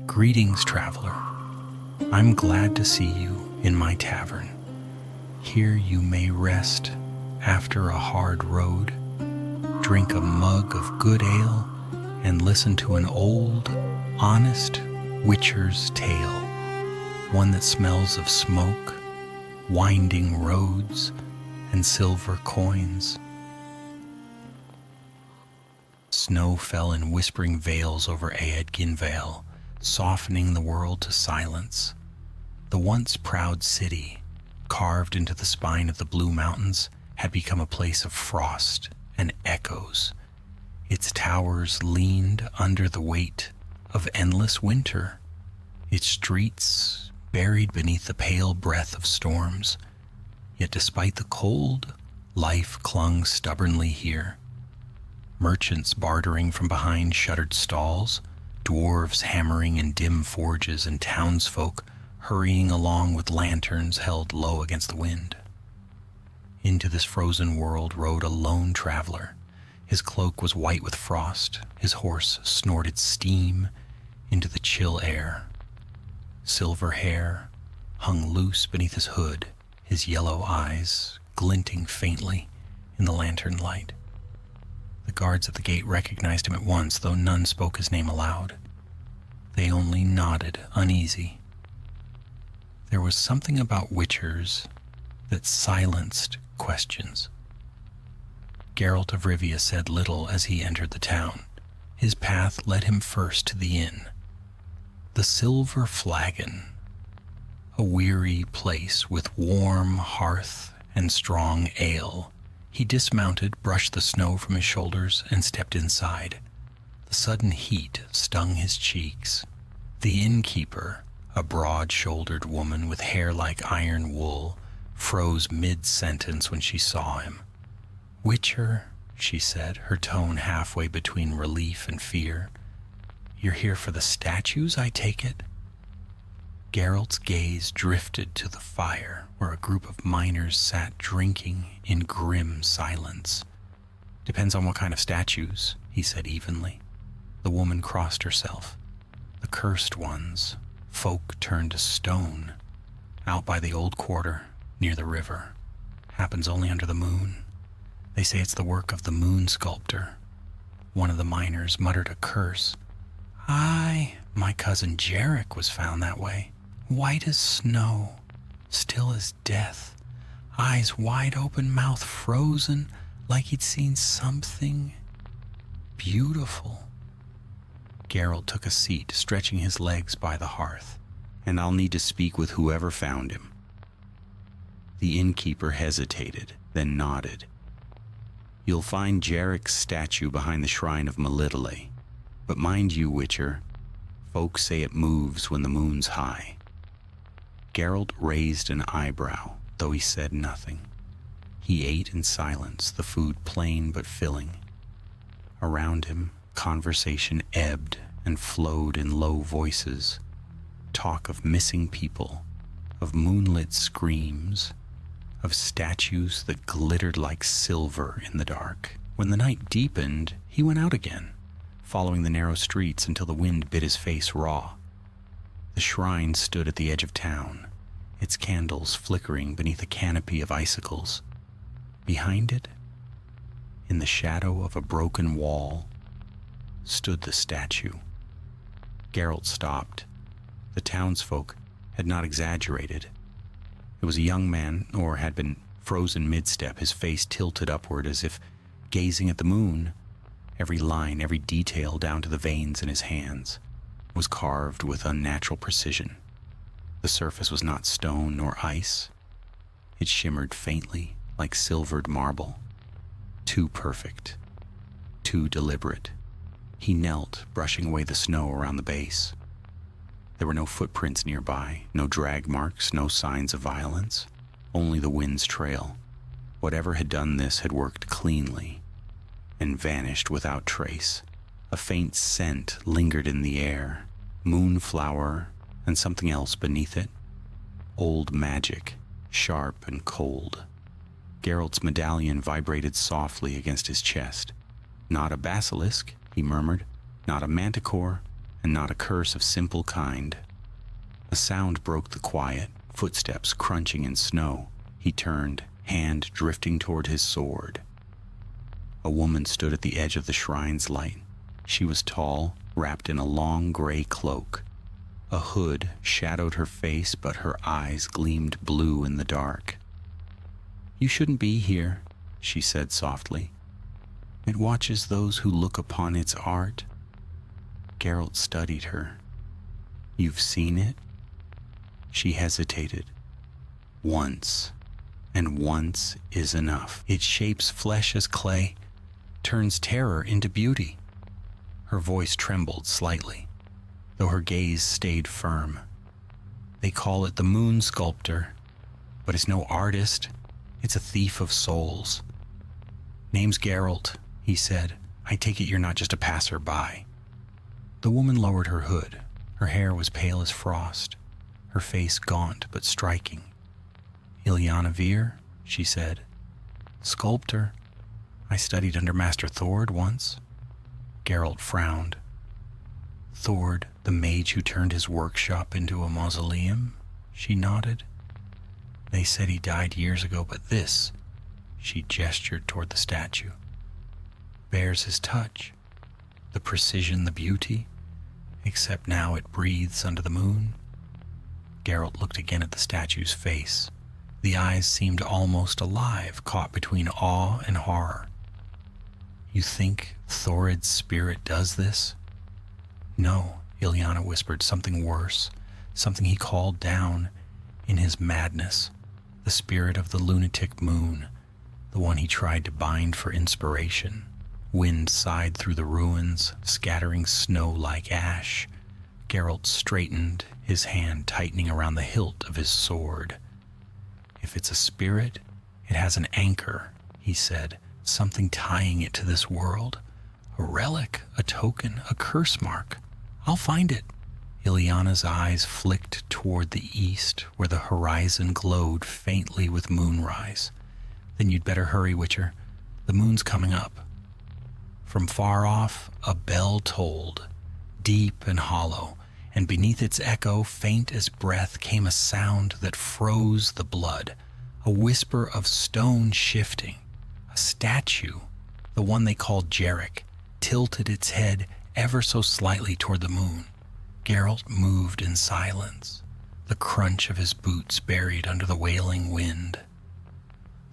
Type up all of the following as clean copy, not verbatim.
Greetings, traveler. I'm glad to see you in my tavern. Here you may rest after a hard road, drink a mug of good ale, and listen to an old, honest witcher's tale, one that smells of smoke, winding roads, and silver coins. Snow fell in whispering veils over Eadgin Vale, softening the world to silence. The once proud city, carved into the spine of the Blue Mountains, had become a place of frost and echoes. Its towers leaned under the weight of endless winter, its streets buried beneath the pale breath of storms. Yet despite the cold, life clung stubbornly here. Merchants bartering from behind shuttered stalls, dwarves hammering in dim forges, and townsfolk hurrying along with lanterns held low against the wind. Into this frozen world rode a lone traveler. His cloak was white with frost, his horse snorted steam into the chill air. Silver hair hung loose beneath his hood, his yellow eyes glinting faintly in the lantern light. The guards at the gate recognized him at once, though none spoke his name aloud. They only nodded, uneasy. There was something about witchers that silenced questions. Geralt of Rivia said little as he entered the town. His path led him first to the inn. The Silver Flagon, a weary place with warm hearth and strong ale. He dismounted, brushed the snow from his shoulders, and stepped inside. The sudden heat stung his cheeks. The innkeeper, a broad-shouldered woman with hair like iron wool, froze mid-sentence when she saw him. "Witcher," she said, her tone halfway between relief and fear. "You're here for the statues, I take it?" Geralt's gaze drifted to the fire, where a group of miners sat drinking in grim silence. "Depends on what kind of statues," he said evenly. The woman crossed herself. "The cursed ones, folk turned to stone, out by the old quarter, near the river. Happens only under the moon. They say it's the work of the moon sculptor." One of the miners muttered a curse. "Aye, my cousin Jarek was found that way. White as snow, still as death, eyes wide open, mouth frozen, like he'd seen something beautiful." Geralt took a seat, stretching his legs by the hearth. "And I'll need to speak with whoever found him." The innkeeper hesitated, then nodded. "You'll find Jarek's statue behind the shrine of Melitele. But mind you, Witcher, folks say it moves when the moon's high." Geralt raised an eyebrow, though he said nothing. He ate in silence, the food plain but filling. Around him, conversation ebbed and flowed in low voices. Talk of missing people, of moonlit screams, of statues that glittered like silver in the dark. When the night deepened, he went out again, following the narrow streets until the wind bit his face raw. The shrine stood at the edge of town, its candles flickering beneath a canopy of icicles. Behind it, in the shadow of a broken wall, stood the statue. Geralt stopped. The townsfolk had not exaggerated. It was a young man, or had been frozen mid-step, his face tilted upward as if gazing at the moon. Every line, every detail down to the veins in his hands was carved with unnatural precision. The surface was not stone nor ice. It shimmered faintly like silvered marble. Too perfect, too deliberate. He knelt, brushing away the snow around the base. There were no footprints nearby, no drag marks, no signs of violence, only the wind's trail. Whatever had done this had worked cleanly and vanished without trace. A faint scent lingered in the air, moonflower and something else beneath it. Old magic, sharp and cold. Geralt's medallion vibrated softly against his chest. "Not a basilisk," he murmured, "not a manticore, and not a curse of simple kind. A sound broke the quiet, footsteps crunching in snow. He turned, hand drifting toward his sword. A woman stood at the edge of the shrine's light. She was tall, wrapped in a long gray cloak. A hood shadowed her face, but her eyes gleamed blue in the dark. "You shouldn't be here," she said softly. "It watches those who look upon its art." Geralt studied her. "You've seen it?" She hesitated. "Once, and once is enough. It shapes flesh as clay, turns terror into beauty." Her voice trembled slightly, though her gaze stayed firm. "They call it the moon sculptor, but it's no artist. It's a thief of souls." "Name's Geralt," he said. "I take it you're not just a passer-by." The woman lowered her hood. Her hair was pale as frost, her face gaunt but striking. "Ilyana Vir," she said. "Sculptor. I studied under Master Thord once." Geralt frowned. "Thord, the mage who turned his workshop into a mausoleum?" She nodded. "They said he died years ago, but this," she gestured toward the statue, "bears his touch. The precision, the beauty, except now it breathes under the moon." Geralt looked again at the statue's face. The eyes seemed almost alive, caught between awe and horror. "You think Thorid's spirit does this?" "No," Ilyana whispered, "something worse, something he called down in his madness. The spirit of the lunatic moon, the one he tried to bind for inspiration." Wind sighed through the ruins, scattering snow like ash. Geralt straightened, his hand tightening around the hilt of his sword. "If it's a spirit, it has an anchor," he said, "something tying it to this world. A relic, a token, a curse mark. I'll find it." Ilyana's eyes flicked toward the east, where the horizon glowed faintly with moonrise. "Then you'd better hurry, Witcher. The moon's coming up." From far off, a bell tolled, deep and hollow, and beneath its echo, faint as breath, came a sound that froze the blood, a whisper of stone shifting. A statue, the one they called Jarek, tilted its head ever so slightly toward the moon. Geralt moved in silence, the crunch of his boots buried under the wailing wind.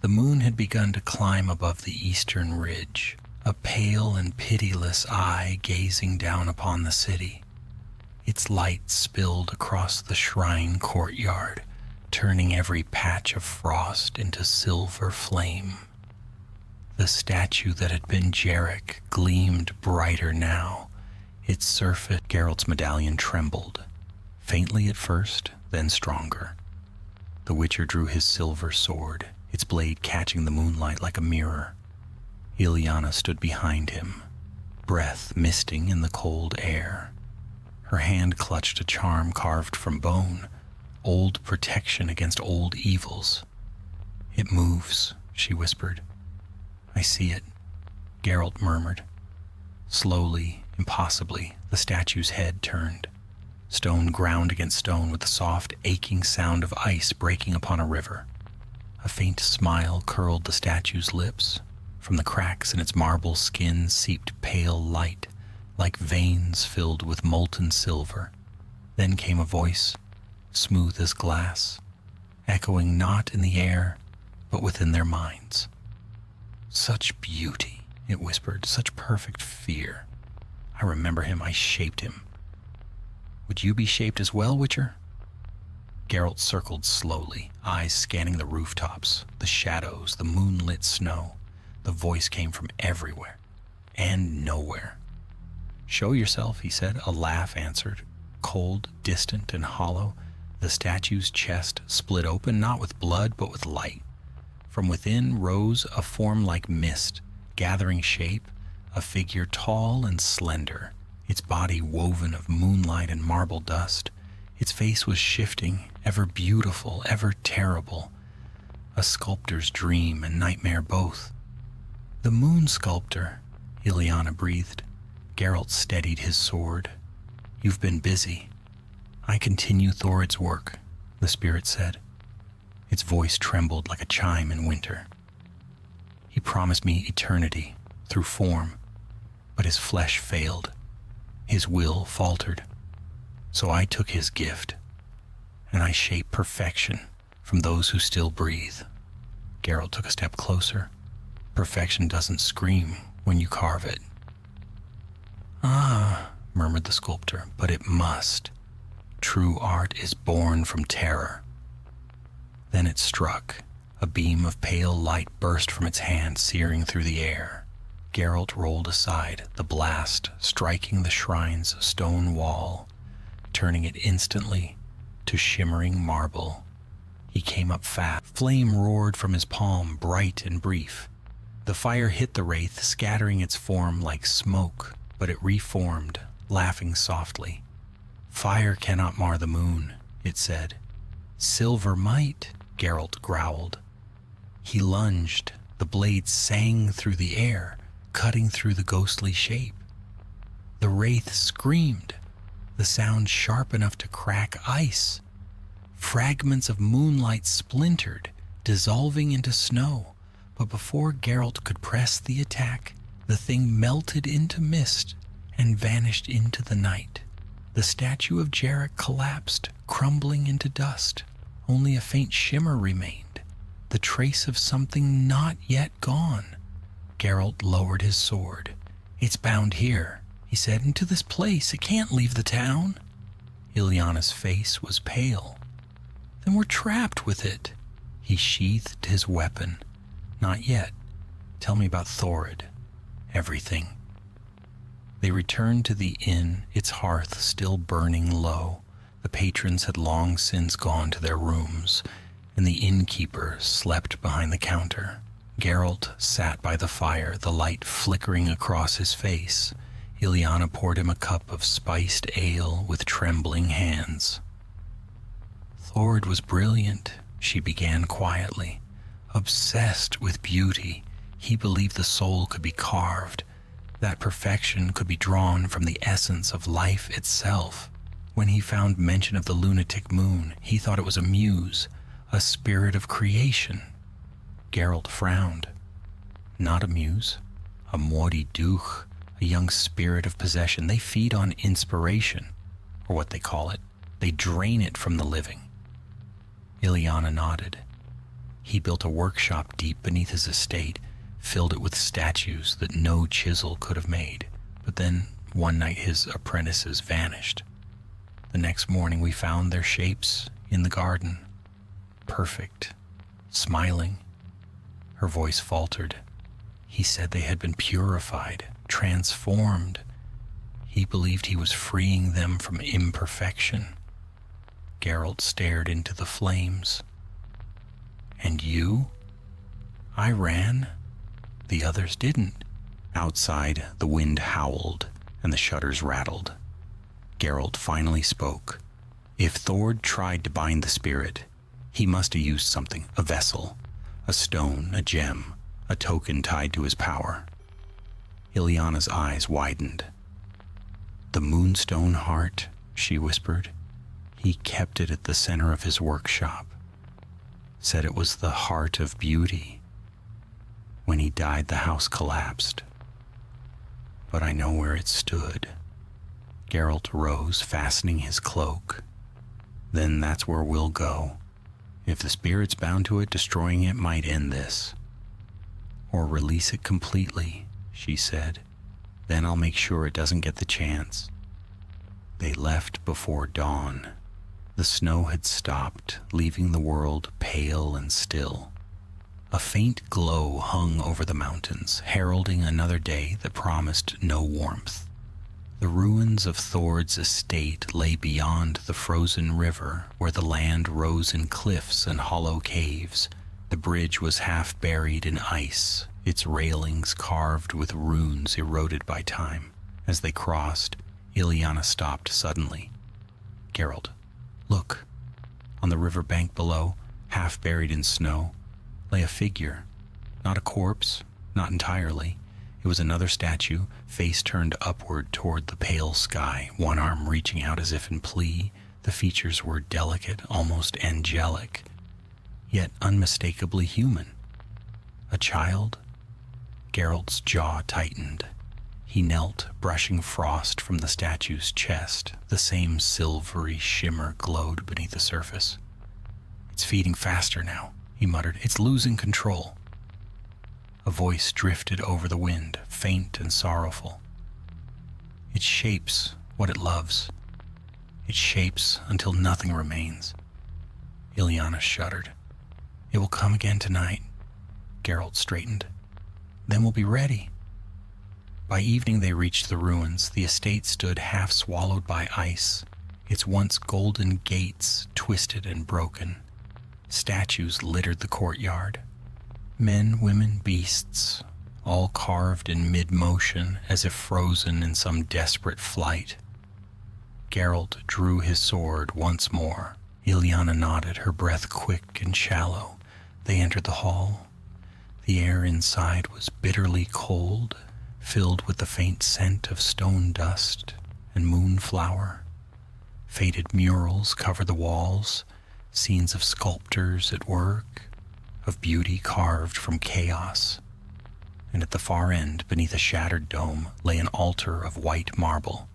The moon had begun to climb above the eastern ridge, a pale and pitiless eye gazing down upon the city. Its light spilled across the shrine courtyard, turning every patch of frost into silver flame. The statue that had been Jarek gleamed brighter now. Its surface, Geralt's medallion trembled, faintly at first, then stronger. The Witcher drew his silver sword, its blade catching the moonlight like a mirror. Ilyana stood behind him, breath misting in the cold air. Her hand clutched a charm carved from bone, old protection against old evils. "It moves," she whispered. "I see it," Geralt murmured. Slowly, impossibly, the statue's head turned. Stone ground against stone with the soft, aching sound of ice breaking upon a river. A faint smile curled the statue's lips. From the cracks in its marble skin seeped pale light, like veins filled with molten silver. Then came a voice, smooth as glass, echoing not in the air, but within their minds. "Such beauty," it whispered, "such perfect fear. I remember him, I shaped him. Would you be shaped as well, Witcher?" Geralt circled slowly, eyes scanning the rooftops, the shadows, the moonlit snow. The voice came from everywhere and nowhere. "Show yourself," he said. A laugh answered, cold, distant, and hollow. The statue's chest split open, not with blood, but with light. From within rose a form like mist, gathering shape, a figure tall and slender, its body woven of moonlight and marble dust. Its face was shifting, ever beautiful, ever terrible. A sculptor's dream and nightmare both. "The moon sculptor," Ilyana breathed. Geralt steadied his sword. You've been busy. I continue Thorid's work, the spirit said. Its voice trembled like a chime in winter. He promised me eternity through form, but his flesh failed. His will faltered. So I took his gift, and I shaped perfection from those who still breathe. Geralt took a step closer. Perfection doesn't scream when you carve it. Ah, murmured the sculptor, but it must. True art is born from terror. Then it struck. A beam of pale light burst from its hand, searing through the air. Geralt rolled aside, the blast striking the shrine's stone wall, turning it instantly to shimmering marble. He came up fast. Flame roared from his palm, bright and brief. The fire hit the wraith, scattering its form like smoke, but it reformed, laughing softly. Fire cannot mar the moon, it said. Silver might, Geralt growled. He lunged. The blade sang through the air, cutting through the ghostly shape. The wraith screamed, the sound sharp enough to crack ice. Fragments of moonlight splintered, dissolving into snow, but before Geralt could press the attack, the thing melted into mist and vanished into the night. The statue of Jarek collapsed, crumbling into dust. Only a faint shimmer remained, the trace of something not yet gone. Geralt lowered his sword. It's bound here, he said, into this place. It can't leave the town. Ilyana's face was pale. Then we're trapped with it. He sheathed his weapon. Not yet. Tell me about Thorid. Everything. They returned to the inn, its hearth still burning low. The patrons had long since gone to their rooms, and the innkeeper slept behind the counter. Geralt sat by the fire, the light flickering across his face. Ilyana poured him a cup of spiced ale with trembling hands. Thorid was brilliant, she began quietly. Obsessed with beauty, he believed the soul could be carved, that perfection could be drawn from the essence of life itself. When he found mention of the lunatic moon, he thought it was a muse, a spirit of creation. Geralt frowned. Not a muse, a Mordi Duch, a young spirit of possession. They feed on inspiration, or what they call it. They drain it from the living. Ilyana nodded. He built a workshop deep beneath his estate, filled it with statues that no chisel could have made. But then, one night his apprentices vanished. The next morning we found their shapes in the garden. Perfect. Smiling. Her voice faltered. He said they had been purified, transformed. He believed he was freeing them from imperfection. Geralt stared into the flames. And you? I ran. The others didn't. Outside, the wind howled and the shutters rattled. Geralt finally spoke. If Thorid tried to bind the spirit, he must have used something, a vessel, a stone, a gem, a token tied to his power. Ilyana's eyes widened. The moonstone heart, she whispered. He kept it at the center of his workshop. Said it was the heart of beauty. When he died, the house collapsed. But I know where it stood. Geralt rose, fastening his cloak. Then that's where we'll go. If the spirit's bound to it, destroying it might end this. Or release it completely, she said. Then I'll make sure it doesn't get the chance. They left before dawn. The snow had stopped, leaving the world pale and still. A faint glow hung over the mountains, heralding another day that promised no warmth. The ruins of Thorid's estate lay beyond the frozen river, where the land rose in cliffs and hollow caves. The bridge was half buried in ice, its railings carved with runes eroded by time. As they crossed, Ilyana stopped suddenly. Geralt, look. On the river bank below, half buried in snow, lay a figure. Not a corpse, not entirely. It was another statue, face turned upward toward the pale sky, one arm reaching out as if in plea. The features were delicate, almost angelic, yet unmistakably human. A child? Geralt's jaw tightened. He knelt, brushing frost from the statue's chest. The same silvery shimmer glowed beneath the surface. "It's feeding faster now," he muttered. "It's losing control." A voice drifted over the wind, faint and sorrowful. "It shapes what it loves. It shapes until nothing remains." Ilyana shuddered. "It will come again tonight." Geralt straightened. "Then we'll be ready." By evening they reached the ruins. The estate stood half swallowed by ice, its once golden gates twisted and broken. Statues littered the courtyard. Men, women, beasts, all carved in mid-motion as if frozen in some desperate flight. Geralt drew his sword once more. Ilyana nodded, her breath quick and shallow. They entered the hall. The air inside was bitterly cold, filled with the faint scent of stone dust and moonflower. Faded murals covered the walls, scenes of sculptors at work, of beauty carved from chaos. And at the far end, beneath a shattered dome, lay an altar of white marble.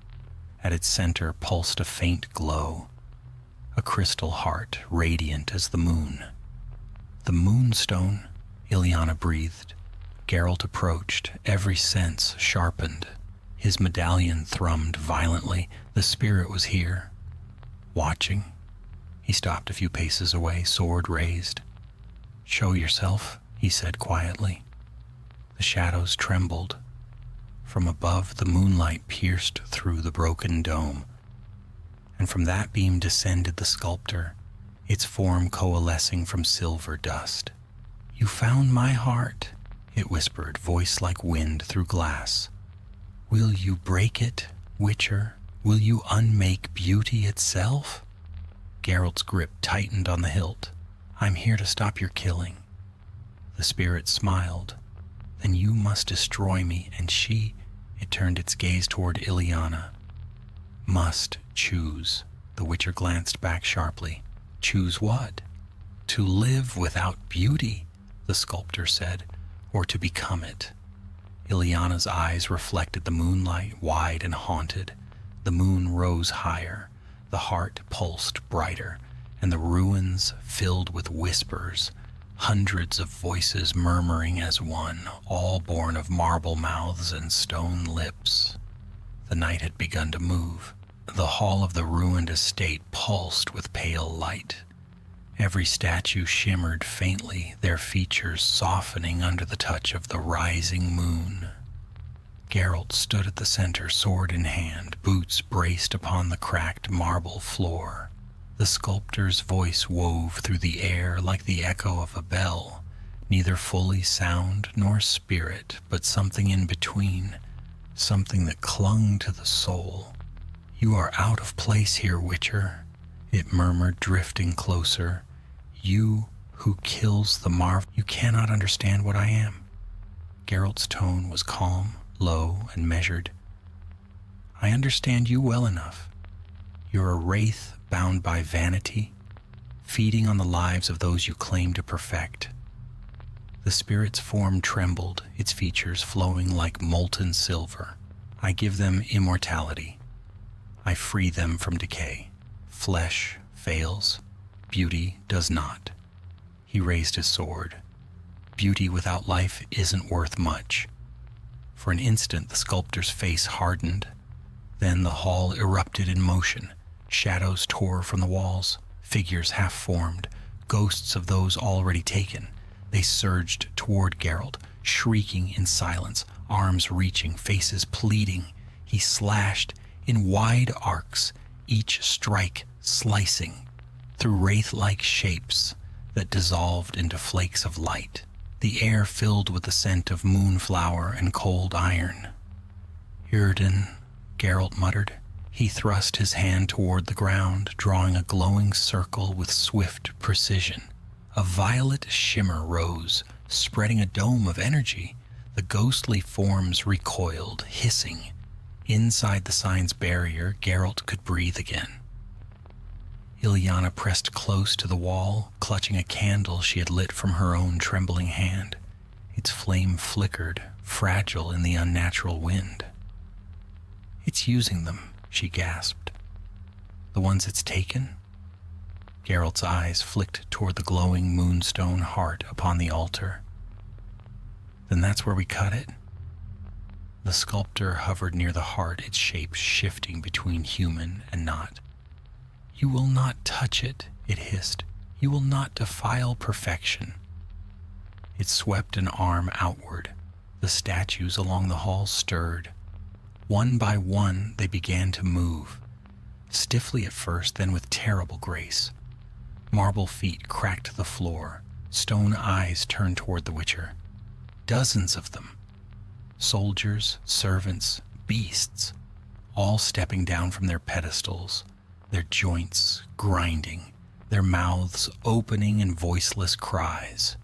At its center pulsed a faint glow, a crystal heart radiant as the moon. "The moonstone," Ilyana breathed. Geralt approached, every sense sharpened. His medallion thrummed violently. The spirit was here, watching. He stopped a few paces away, sword raised. "Show yourself," he said quietly. The shadows trembled. From above, the moonlight pierced through the broken dome, and from that beam descended the sculptor, its form coalescing from silver dust. "You found my heart," it whispered, voice like wind through glass. "Will you break it, Witcher? Will you unmake beauty itself?" Geralt's grip tightened on the hilt. "I'm here to stop your killing." The spirit smiled. "Then you must destroy me, and she," it turned its gaze toward Ilyana, "must choose." The Witcher glanced back sharply. "Choose what?" "To live without beauty," the sculptor said, "or to become it." Ilyana's eyes reflected the moonlight, wide and haunted. The moon rose higher, the heart pulsed brighter, and the ruins filled with whispers, hundreds of voices murmuring as one, all born of marble mouths and stone lips. The night had begun to move. The hall of the ruined estate pulsed with pale light. Every statue shimmered faintly, their features softening under the touch of the rising moon. Geralt stood at the center, sword in hand, boots braced upon the cracked marble floor. The sculptor's voice wove through the air like the echo of a bell, neither fully sound nor spirit, but something in between, something that clung to the soul. "You are out of place here, Witcher," it murmured, drifting closer. "You who kills the marvel. You cannot understand what I am." Geralt's tone was calm, low, and measured. "I understand you well enough. You're a wraith bound by vanity, feeding on the lives of those you claim to perfect." The spirit's form trembled, its features flowing like molten silver. "I give them immortality. I free them from decay. Flesh fails. Beauty does not." He raised his sword. "Beauty without life isn't worth much." For an instant, the sculptor's face hardened. Then the hall erupted in motion. Shadows tore from the walls, figures half-formed, ghosts of those already taken. They surged toward Geralt, shrieking in silence, arms reaching, faces pleading. He slashed in wide arcs, each strike slicing through wraith-like shapes that dissolved into flakes of light. The air filled with the scent of moonflower and cold iron. "Yrden," Geralt muttered. He thrust his hand toward the ground, drawing a glowing circle with swift precision. A violet shimmer rose, spreading a dome of energy. The ghostly forms recoiled, hissing. Inside the sign's barrier, Geralt could breathe again. Ilyana pressed close to the wall, clutching a candle she had lit from her own trembling hand. Its flame flickered, fragile in the unnatural wind. "It's using them," she gasped. "The ones it's taken?" Geralt's eyes flicked toward the glowing moonstone heart upon the altar. "Then that's where we cut it?" The sculptor hovered near the heart, its shape shifting between human and not. "You will not touch it," it hissed. "You will not defile perfection." It swept an arm outward. The statues along the hall stirred. One by one, they began to move. Stiffly at first, then with terrible grace. Marble feet cracked the floor. Stone eyes turned toward the Witcher. Dozens of them. Soldiers, servants, beasts, all stepping down from their pedestals, their joints grinding, their mouths opening in voiceless cries.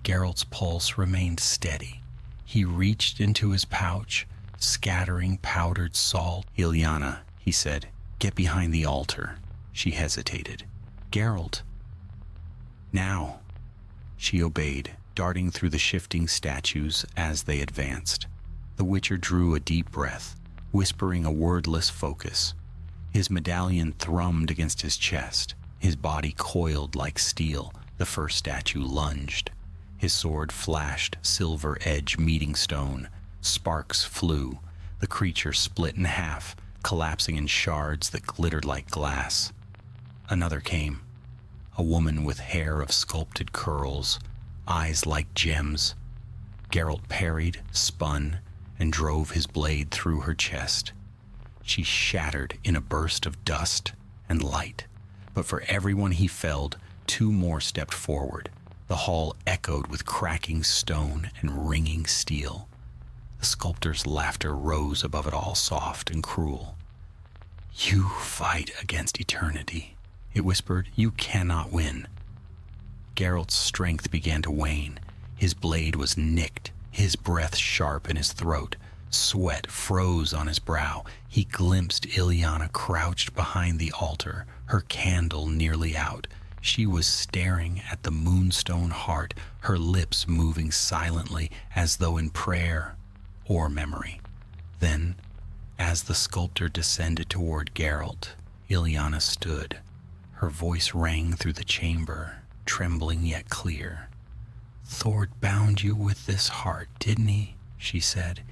Geralt's pulse remained steady. He reached into his pouch, scattering powdered salt. "Ilyana," he said, "get behind the altar." She hesitated. "Geralt." "Now." She obeyed, darting through the shifting statues as they advanced. The Witcher drew a deep breath, whispering a wordless focus. His medallion thrummed against his chest. His body coiled like steel. The first statue lunged. His sword flashed, silver edge meeting stone. Sparks flew. The creature split in half, collapsing in shards that glittered like glass. Another came. A woman with hair of sculpted curls, eyes like gems. Geralt parried, spun, and drove his blade through her chest. She shattered in a burst of dust and light. But for everyone he felled, two more stepped forward. The hall echoed with cracking stone and ringing steel. The sculptor's laughter rose above it all, soft and cruel. "You fight against eternity," it whispered. "You cannot win." Geralt's strength began to wane. His blade was nicked, his breath sharp in his throat. Sweat froze on his brow. He glimpsed Ilyana crouched behind the altar, her candle nearly out. She was staring at the moonstone heart, her lips moving silently as though in prayer or memory. Then, as the sculptor descended toward Geralt, Ilyana stood. Her voice rang through the chamber, trembling yet clear. "Thord bound you with this heart, didn't he?" she said.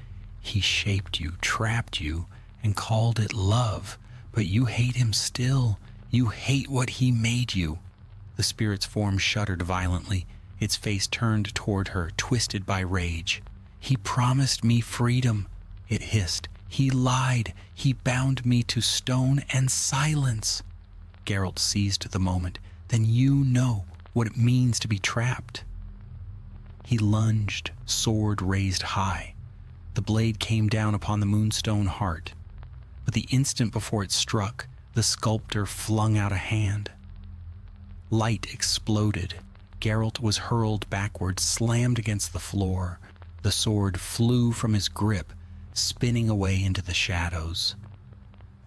"He shaped you, trapped you, and called it love. But you hate him still. You hate what he made you." The spirit's form shuddered violently. Its face turned toward her, twisted by rage. "He promised me freedom," it hissed. "He lied. He bound me to stone and silence." Geralt seized the moment. "Then you know what it means to be trapped." He lunged, sword raised high. The blade came down upon the moonstone heart. But the instant before it struck, the sculptor flung out a hand. Light exploded. Geralt was hurled backward, slammed against the floor. The sword flew from his grip, spinning away into the shadows.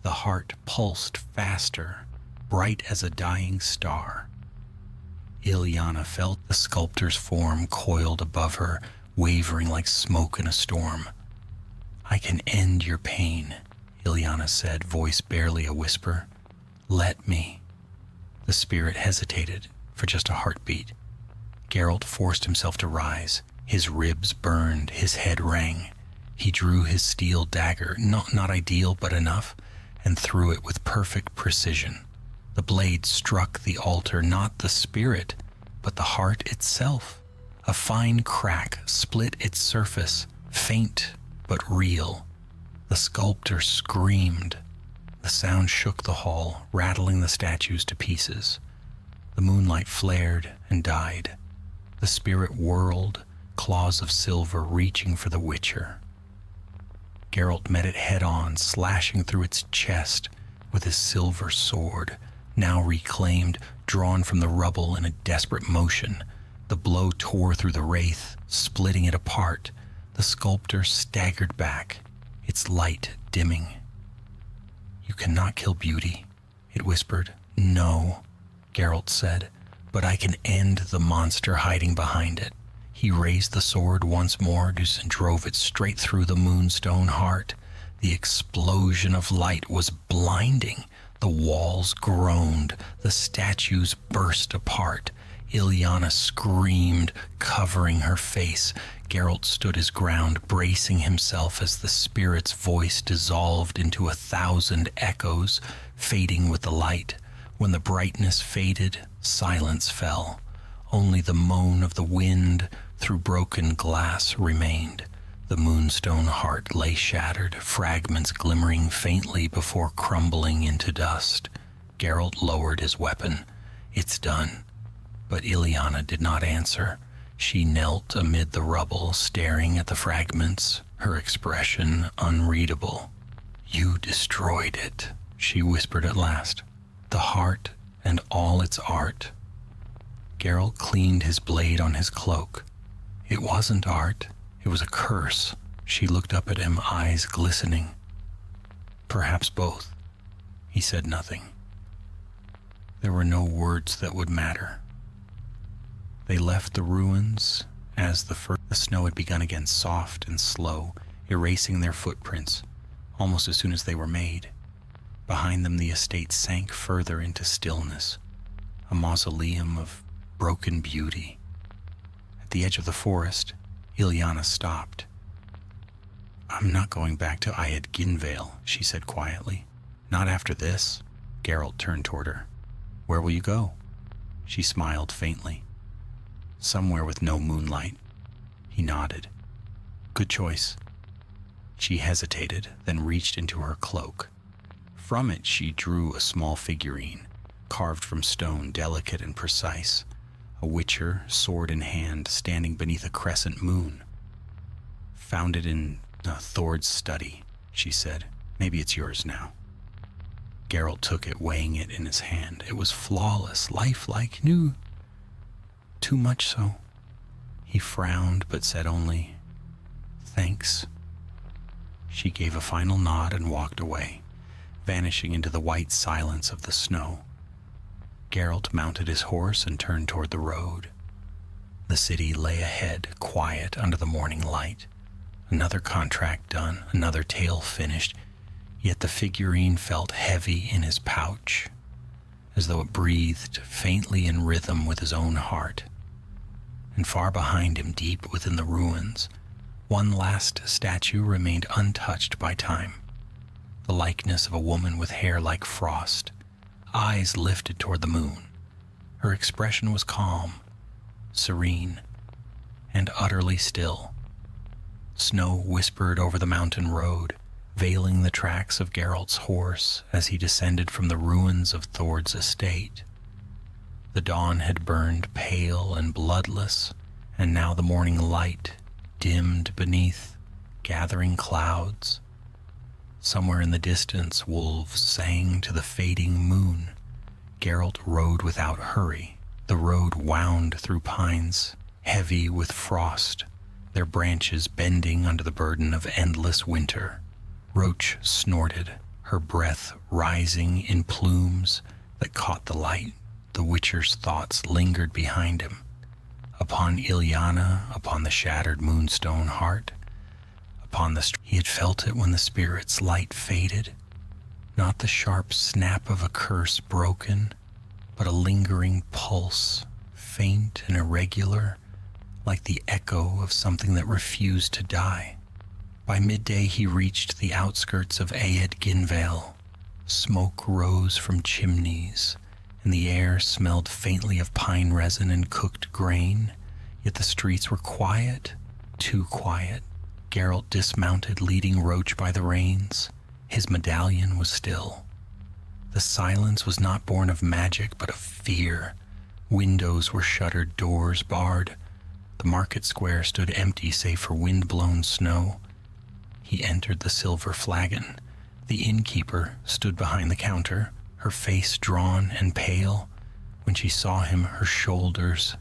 The heart pulsed faster, bright as a dying star. Ilyana felt the sculptor's form coiled above her, wavering like smoke in a storm. "I can end your pain," Ilyana said, voice barely a whisper. "Let me." The spirit hesitated for just a heartbeat. Geralt forced himself to rise. His ribs burned, his head rang. He drew his steel dagger, not ideal but enough, and threw it with perfect precision. The blade struck the altar, not the spirit, but the heart itself. A fine crack split its surface, faint but real. The sculptor screamed. The sound shook the hall, rattling the statues to pieces. The moonlight flared and died. The spirit whirled, claws of silver reaching for the Witcher. Geralt met it head-on, slashing through its chest with his silver sword, now reclaimed, drawn from the rubble in a desperate motion. The blow tore through the wraith, splitting it apart. The sculptor staggered back, its light dimming. "You cannot kill beauty," it whispered. "No," Geralt said, "but I can end the monster hiding behind it." He raised the sword once more and drove it straight through the moonstone heart. The explosion of light was blinding. The walls groaned. The statues burst apart. Ilyana screamed, covering her face. Geralt stood his ground, bracing himself as the spirit's voice dissolved into 1,000 echoes, fading with the light. When the brightness faded, silence fell. Only the moan of the wind through broken glass remained. The moonstone heart lay shattered, fragments glimmering faintly before crumbling into dust. Geralt lowered his weapon. "It's done." But Ilyana did not answer. She knelt amid the rubble, staring at the fragments, her expression unreadable. "You destroyed it," she whispered at last. "The heart and all its art." Geralt cleaned his blade on his cloak. "It wasn't art. It was a curse." She looked up at him, eyes glistening. "Perhaps both." He said nothing. There were no words that would matter. They left the ruins as the snow had begun again, soft and slow, erasing their footprints almost as soon as they were made. Behind them the estate sank further into stillness, a mausoleum of broken beauty. At the edge of the forest, Ilyana stopped. "I'm not going back to Ginvale," she said quietly. "Not after this." Geralt turned toward her. "Where will you go?" She smiled faintly. "Somewhere with no moonlight." He nodded. "Good choice." She hesitated, then reached into her cloak. From it she drew a small figurine, carved from stone, delicate and precise. A witcher, sword in hand, standing beneath a crescent moon. "Found it in Thord's study," she said. "Maybe it's yours now." Geralt took it, weighing it in his hand. It was flawless, lifelike, new. Too much so. He frowned, but said only, "Thanks." She gave a final nod and walked away, vanishing into the white silence of the snow. Geralt mounted his horse and turned toward the road. The city lay ahead, quiet under the morning light. Another contract done, another tale finished, yet the figurine felt heavy in his pouch, as though it breathed faintly in rhythm with his own heart. And far behind him, deep within the ruins, one last statue remained untouched by time. The likeness of a woman with hair like frost, eyes lifted toward the moon. Her expression was calm, serene, and utterly still. Snow whispered over the mountain road, veiling the tracks of Geralt's horse as he descended from the ruins of Thord's estate. The dawn had burned pale and bloodless, and now the morning light dimmed beneath gathering clouds. Somewhere in the distance, wolves sang to the fading moon. Geralt rode without hurry. The road wound through pines, heavy with frost, their branches bending under the burden of endless winter. Roach snorted, her breath rising in plumes that caught the light. The witcher's thoughts lingered behind him, upon Ilyana, upon the shattered moonstone heart, upon the he had felt it when the spirit's light faded, not the sharp snap of a curse broken, but a lingering pulse, faint and irregular, like the echo of something that refused to die. By midday he reached the outskirts of Ginvale. Smoke rose from chimneys, and the air smelled faintly of pine resin and cooked grain, yet the streets were quiet, too quiet. Geralt dismounted, leading Roach by the reins. His medallion was still. The silence was not born of magic, but of fear. Windows were shuttered, doors barred. The market square stood empty save for wind-blown snow. He entered the Silver Flagon. The innkeeper stood behind the counter, her face drawn and pale. When she saw him, her shoulders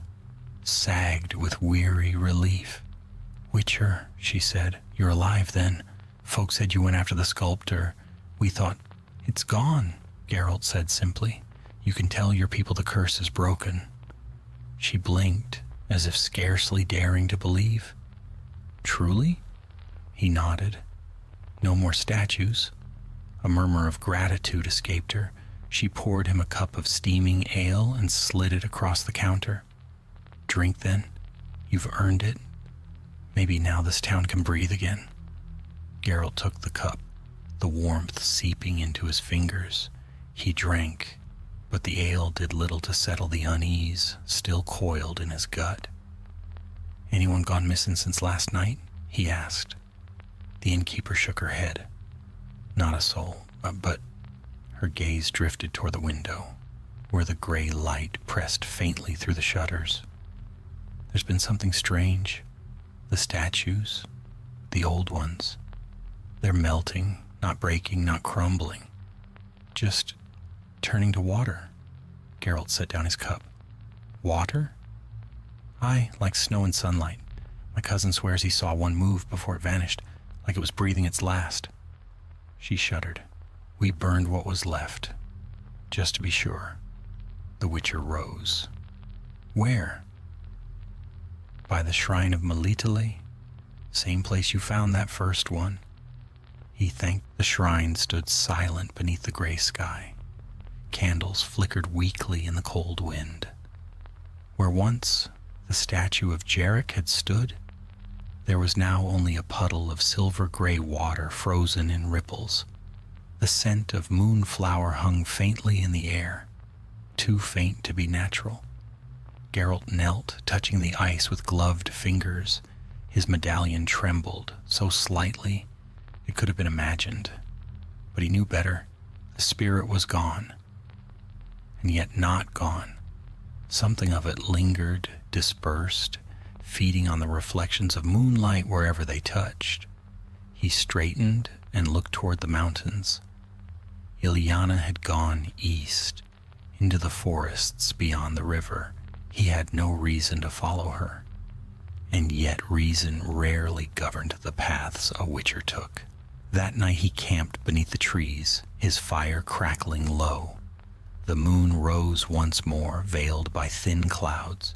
sagged with weary relief. "Witcher," she said, "you're alive then. Folks said you went after the sculptor. We thought—" "It's gone," Geralt said simply. "You can tell your people the curse is broken." She blinked, as if scarcely daring to believe. "Truly?" He nodded. "No more statues." A murmur of gratitude escaped her. She poured him a cup of steaming ale and slid it across the counter. "Drink then. You've earned it. Maybe now this town can breathe again." Geralt took the cup, the warmth seeping into his fingers. He drank, but the ale did little to settle the unease still coiled in his gut. "Anyone gone missing since last night?" he asked. The innkeeper shook her head. "Not a soul, but—" Her gaze drifted toward the window, where the gray light pressed faintly through the shutters. "There's been something strange. The statues, the old ones, they're melting, not breaking, not crumbling, just turning to water." Geralt set down his cup. "Water?" "Aye, like snow and sunlight. My cousin swears he saw one move before it vanished, like it was breathing its last." She shuddered. "We burned what was left, just to be sure." The Witcher rose. "Where?" "By the shrine of Melitele, same place you found that first one." He thanked. The shrine stood silent beneath the gray sky. Candles flickered weakly in the cold wind. Where once the statue of Geralt had stood, there was now only a puddle of silver-gray water frozen in ripples. The scent of moonflower hung faintly in the air, too faint to be natural. Geralt knelt, touching the ice with gloved fingers. His medallion trembled so slightly it could have been imagined. But he knew better. The spirit was gone, and yet not gone. Something of it lingered, dispersed, feeding on the reflections of moonlight wherever they touched. He straightened and looked toward the mountains. Ilyana had gone east, into the forests beyond the river. He had no reason to follow her, and yet reason rarely governed the paths a Witcher took. That night he camped beneath the trees, his fire crackling low. The moon rose once more, veiled by thin clouds.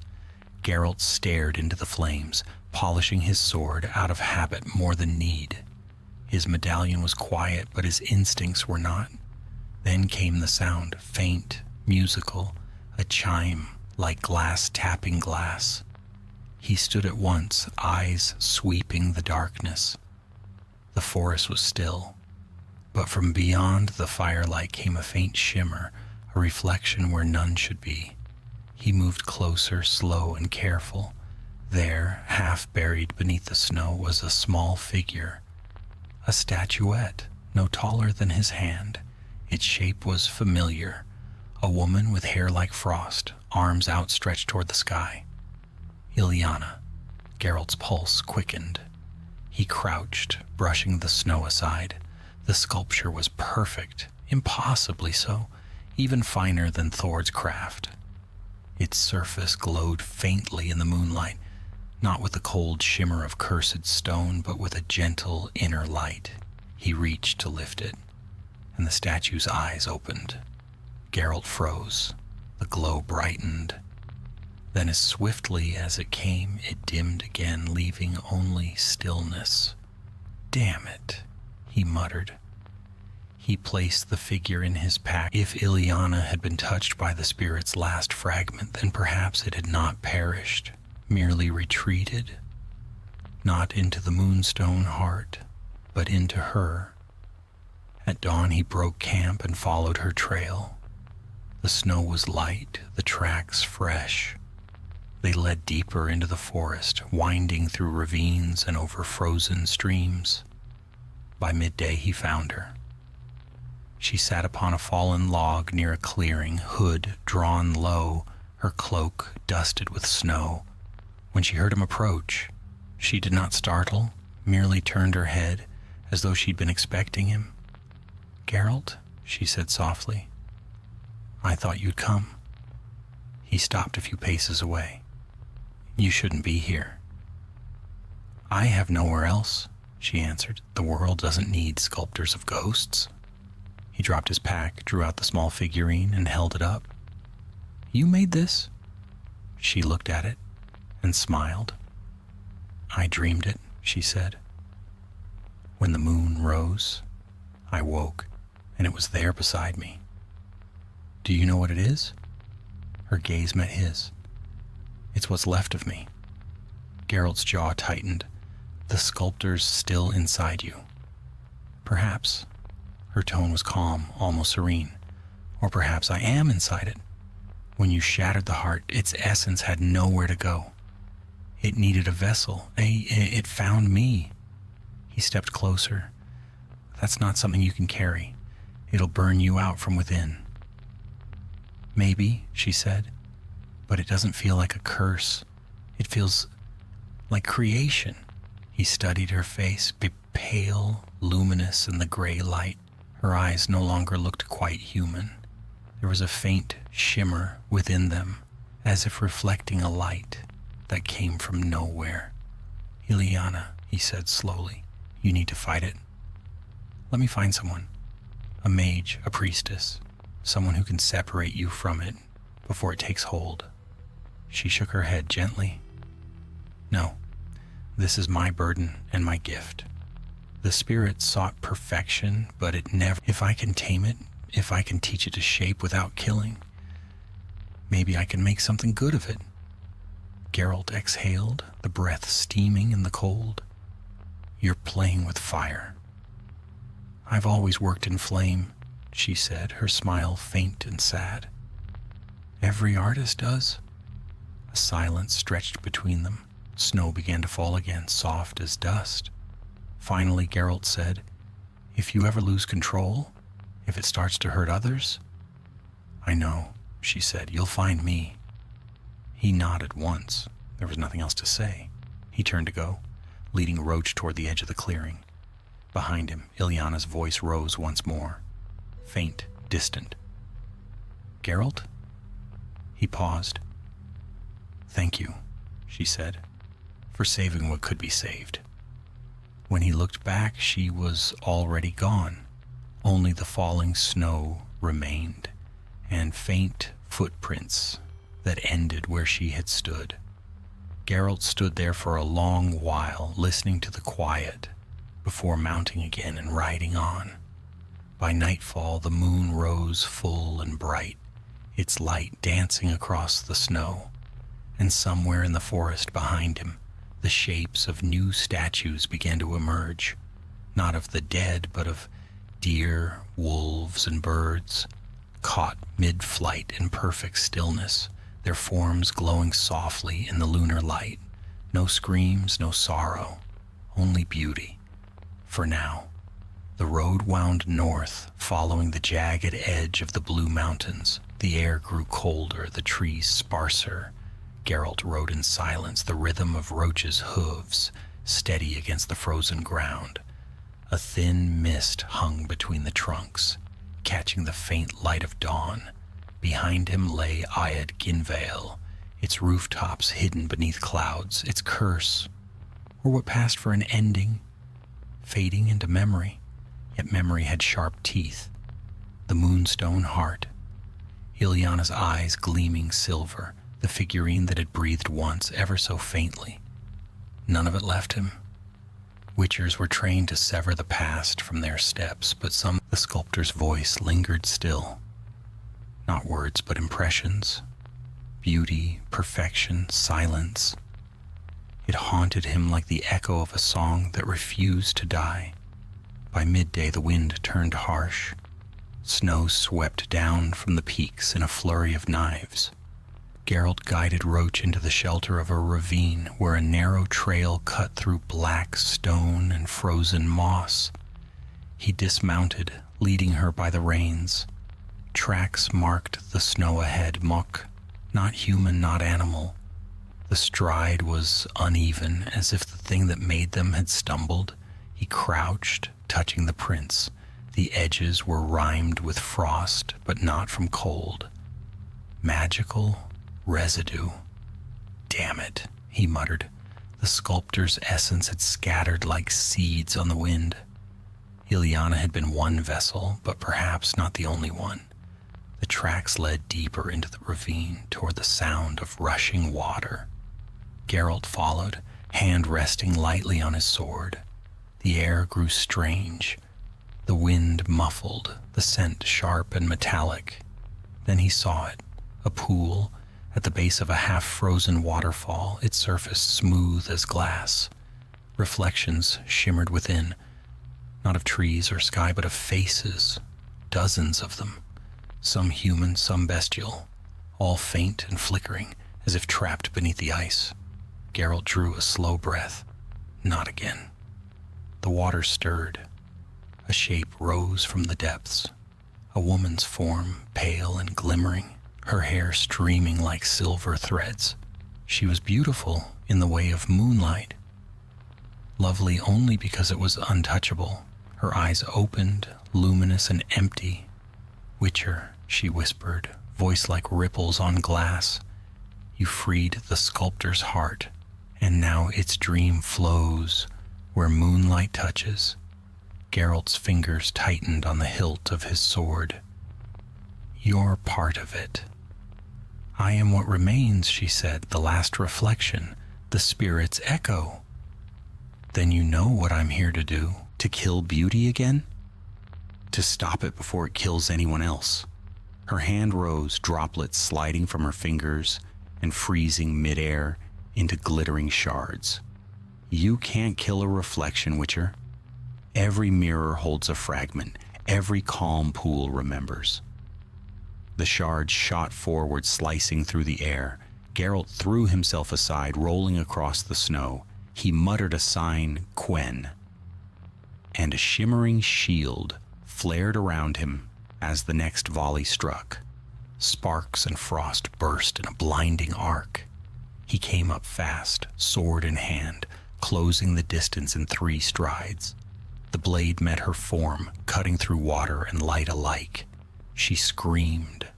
Geralt stared into the flames, polishing his sword out of habit more than need. His medallion was quiet, but his instincts were not. Then came the sound, faint, musical, a chime like glass tapping glass. He stood at once, eyes sweeping the darkness. The forest was still, but from beyond the firelight came a faint shimmer, a reflection where none should be. He moved closer, slow and careful. There, half buried beneath the snow, was a small figure, a statuette, no taller than his hand. Its shape was familiar, a woman with hair like frost, arms outstretched toward the sky. Ilyana. Geralt's pulse quickened. He crouched, brushing the snow aside. The sculpture was perfect, impossibly so, even finer than Thord's craft. Its surface glowed faintly in the moonlight, not with the cold shimmer of cursed stone, but with a gentle inner light. He reached to lift it, and the statue's eyes opened. Geralt froze. The glow brightened. Then as swiftly as it came, it dimmed again, leaving only stillness. "Damn it," he muttered. He placed the figure in his pack. If Ilyana had been touched by the spirit's last fragment, then perhaps it had not perished, merely retreated, not into the moonstone heart, but into her. At dawn he broke camp and followed her trail. The snow was light, the tracks fresh. They led deeper into the forest, winding through ravines and over frozen streams. By midday he found her. She sat upon a fallen log near a clearing, hood drawn low, her cloak dusted with snow. When she heard him approach, she did not startle, merely turned her head as though she'd been expecting him. "Geralt," she said softly, "I thought you'd come." He stopped a few paces away. "You shouldn't be here." I have nowhere else, she answered. The world doesn't need sculptors of ghosts. He dropped his pack, drew out the small figurine, and held it up. You made this? She looked at it and smiled. I dreamed it, she said. When the moon rose, I woke, and it was there beside me. Do you know what it is? Her gaze met his. It's what's left of me. Geralt's jaw tightened. The sculptor's still inside you. Perhaps. Her tone was calm, almost serene. Or perhaps I am inside it. When you shattered the heart, its essence had nowhere to go. It needed a vessel. It found me. He stepped closer. That's not something you can carry. It'll burn you out from within. Maybe, she said, but it doesn't feel like a curse. It feels like creation. He studied her face, pale, luminous in the gray light. Her eyes no longer looked quite human. There was a faint shimmer within them, as if reflecting a light that came from nowhere. Ileana, he said slowly, you need to fight it. Let me find someone. A mage, a priestess, someone who can separate you from it before it takes hold. She shook her head gently. No, this is my burden and my gift. The spirit sought perfection, but it never... If I can tame it, if I can teach it to shape without killing, maybe I can make something good of it. Geralt exhaled, the breath steaming in the cold. You're playing with fire. I've always worked in flame, she said, her smile faint and sad. Every artist does. A silence stretched between them. Snow began to fall again, soft as dust. Finally, Geralt said, if you ever lose control, if it starts to hurt others... I know, she said, you'll find me. He nodded once. There was nothing else to say. He turned to go, leading Roach toward the edge of the clearing. Behind him, Ileana's voice rose once more, faint, distant. Geralt? He paused. Thank you, she said, for saving what could be saved. When he looked back, she was already gone. Only the falling snow remained, and faint footprints that ended where she had stood. Geralt stood there for a long while, listening to the quiet, before mounting again and riding on. By nightfall, the moon rose full and bright, its light dancing across the snow, and somewhere in the forest behind him, the shapes of new statues began to emerge, not of the dead, but of deer, wolves, and birds, caught mid-flight in perfect stillness, their forms glowing softly in the lunar light. No screams, no sorrow, only beauty. For now, the road wound north, following the jagged edge of the blue mountains. The air grew colder, the trees sparser. Geralt rode in silence, the rhythm of Roach's hooves steady against the frozen ground. A thin mist hung between the trunks, catching the faint light of dawn. Behind him lay Aed-gyn Vale, its rooftops hidden beneath clouds, its curse, or what passed for an ending, fading into memory. Yet memory had sharp teeth. The moonstone heart, Ileana's eyes gleaming silver, the figurine that had breathed once ever so faintly. None of it left him. Witchers were trained to sever the past from their steps, but the sculptor's voice lingered still. Not words, but impressions. Beauty, perfection, silence. It haunted him like the echo of a song that refused to die. By midday, the wind turned harsh. Snow swept down from the peaks in a flurry of knives. Geralt guided Roach into the shelter of a ravine where a narrow trail cut through black stone and frozen moss. He dismounted, leading her by the reins. Tracks marked the snow ahead, muck, not human, not animal. The stride was uneven, as if the thing that made them had stumbled. He crouched, touching the prints. The edges were rimed with frost, but not from cold. Magical residue. Damn it, he muttered. The sculptor's essence had scattered like seeds on the wind. Ileana had been one vessel, but perhaps not the only one. The tracks led deeper into the ravine toward the sound of rushing water. Geralt followed, hand resting lightly on his sword. The air grew strange, the wind muffled, the scent sharp and metallic. Then he saw it, a pool at the base of a half-frozen waterfall, its surface smooth as glass. Reflections shimmered within, not of trees or sky, but of faces, dozens of them, some human, some bestial, all faint and flickering, as if trapped beneath the ice. Geralt drew a slow breath. Not again. The water stirred. A shape rose from the depths, a woman's form, pale and glimmering, her hair streaming like silver threads. She was beautiful in the way of moonlight, lovely only because it was untouchable. Her eyes opened, luminous and empty. "Witcher," she whispered, voice like ripples on glass, "you freed the sculptor's heart, and now its dream flows where moonlight touches." Geralt's fingers tightened on the hilt of his sword. "You're part of it." "I am what remains," she said, "the last reflection, the spirit's echo." "Then you know what I'm here to do, to kill beauty again?" "To stop it before it kills anyone else." Her hand rose, droplets sliding from her fingers and freezing midair into glittering shards. "You can't kill a reflection, Witcher. Every mirror holds a fragment. Every calm pool remembers." The shards shot forward, slicing through the air. Geralt threw himself aside, rolling across the snow. He muttered a sign, Quen, and a shimmering shield flared around him as the next volley struck. Sparks and frost burst in a blinding arc. He came up fast, sword in hand, closing the distance in 3 strides. The blade met her form, cutting through water and light alike. She screamed.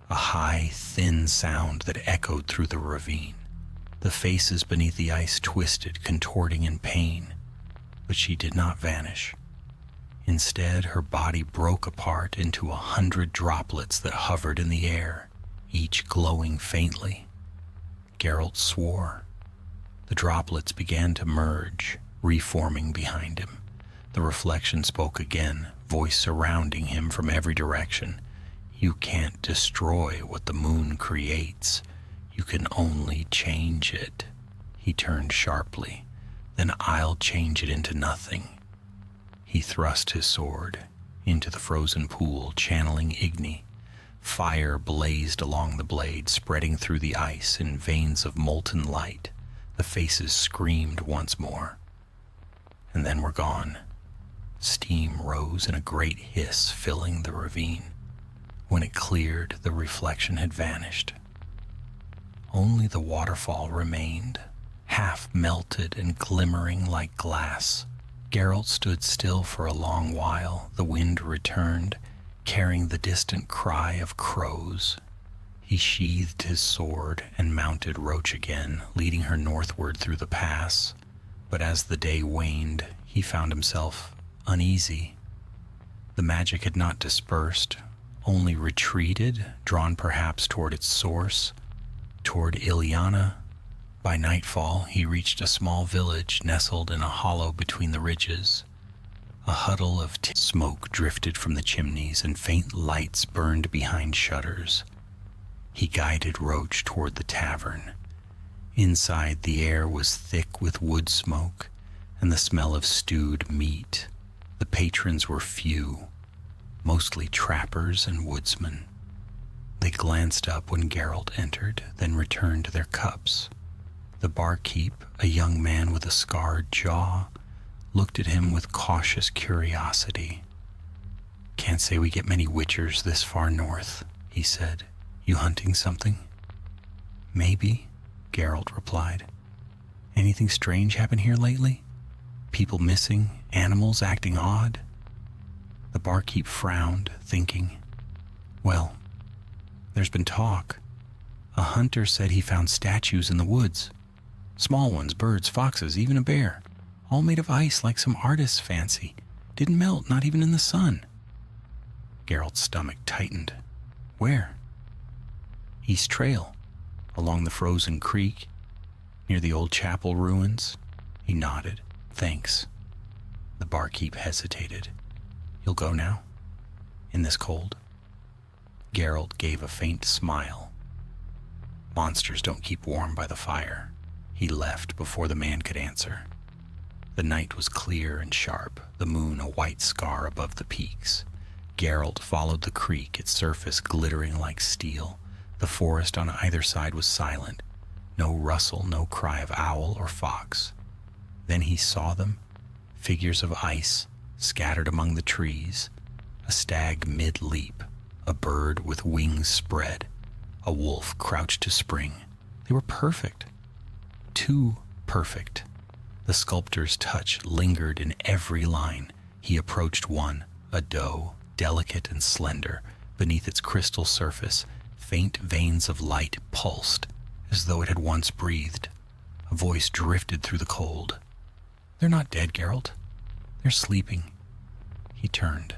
A high, thin sound that echoed through the ravine. The faces beneath the ice twisted, contorting in pain, but she did not vanish. Instead, her body broke apart into 100 droplets that hovered in the air, each glowing faintly. Geralt swore. The droplets began to merge, reforming behind him. The reflection spoke again, voice surrounding him from every direction. "You can't destroy what the moon creates. You can only change it." He turned sharply. "Then I'll change it into nothing." He thrust his sword into the frozen pool, channeling Igni. Fire blazed along the blade, spreading through the ice in veins of molten light. The faces screamed once more, and then were gone. Steam rose in a great hiss, filling the ravine. When it cleared, the reflection had vanished. Only the waterfall remained, half melted and glimmering like glass. Geralt stood still for a long while. The wind returned, carrying the distant cry of crows. He sheathed his sword and mounted Roach again, leading her northward through the pass. But as the day waned, he found himself uneasy. The magic had not dispersed, only retreated, drawn perhaps toward its source, toward Ileana. By nightfall, he reached a small village nestled in a hollow between the ridges. A huddle of smoke drifted from the chimneys, and faint lights burned behind shutters. He guided Roach toward the tavern. Inside, the air was thick with wood smoke and the smell of stewed meat. The patrons were few, mostly trappers and woodsmen. They glanced up when Geralt entered, then returned to their cups. The barkeep, a young man with a scarred jaw, looked at him with cautious curiosity. "Can't say we get many witchers this far north," he said. "You hunting something?" "Maybe," Geralt replied. "Anything strange happen here lately? People missing, animals acting odd?" The barkeep frowned, thinking. "Well, there's been talk. A hunter said he found statues in the woods." Small ones, birds, foxes, even a bear. All made of ice like some artist's fancy. Didn't melt, not even in the sun. Geralt's stomach tightened. Where? East Trail, along the frozen creek, near the old chapel ruins. He nodded. Thanks. The barkeep hesitated. You'll go now? In this cold? Geralt gave a faint smile. Monsters don't keep warm by the fire. He left before the man could answer. The night was clear and sharp, the moon a white scar above the peaks. Geralt followed the creek, its surface glittering like steel. The forest on either side was silent. No rustle, no cry of owl or fox. Then he saw them, figures of ice scattered among the trees, a stag mid-leap, a bird with wings spread, a wolf crouched to spring. They were perfect. Too perfect. The sculptor's touch lingered in every line. He approached one, a doe, delicate and slender. Beneath its crystal surface, faint veins of light pulsed, as though it had once breathed. A voice drifted through the cold. They're not dead, Geralt. They're sleeping. He turned.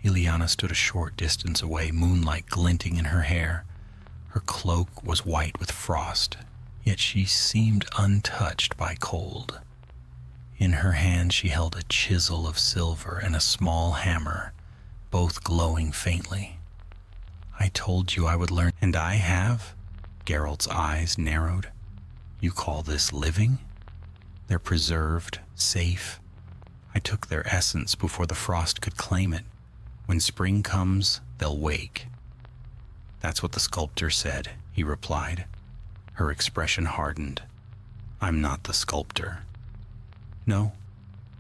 Ileana stood a short distance away, moonlight glinting in her hair. Her cloak was white with frost, yet she seemed untouched by cold. In her hand she held a chisel of silver and a small hammer, both glowing faintly. I told you I would learn, and I have? Geralt's eyes narrowed. You call this living? They're preserved, safe. I took their essence before the frost could claim it. When spring comes, they'll wake. That's what the sculptor said, he replied. Her expression hardened. I'm not the sculptor. No,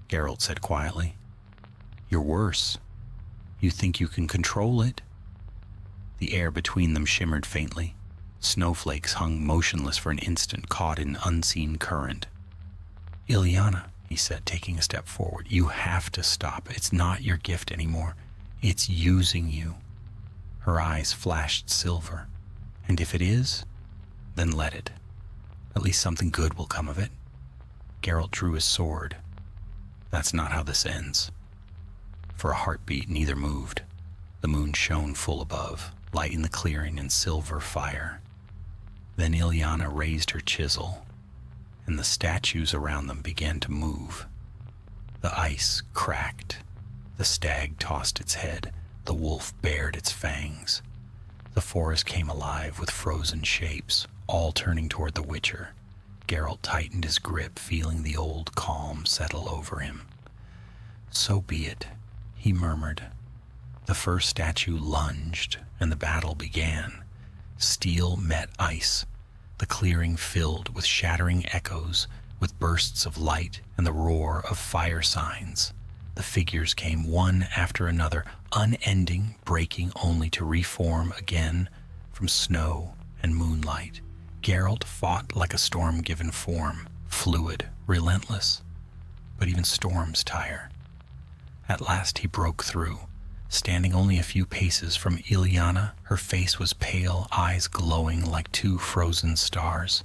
Geralt said quietly. You're worse. You think you can control it? The air between them shimmered faintly. Snowflakes hung motionless for an instant, caught in unseen current. Ileana, he said, taking a step forward, you have to stop. It's not your gift anymore. It's using you. Her eyes flashed silver. And if it is, then let it. At least something good will come of it. Geralt drew his sword. That's not how this ends. For a heartbeat, neither moved. The moon shone full above, lighting the clearing in silver fire. Then Ileana raised her chisel, and the statues around them began to move. The ice cracked. The stag tossed its head. The wolf bared its fangs. The forest came alive with frozen shapes, all turning toward the Witcher. Geralt tightened his grip, feeling the old calm settle over him. So be it, he murmured. The first statue lunged, and the battle began. Steel met ice, the clearing filled with shattering echoes, with bursts of light and the roar of fire signs. The figures came one after another, unending, breaking only to reform again from snow and moonlight. Geralt fought like a storm given form, fluid, relentless. But even storms tire. At last he broke through. Standing only a few paces from Ileana, her face was pale, eyes glowing like two frozen stars.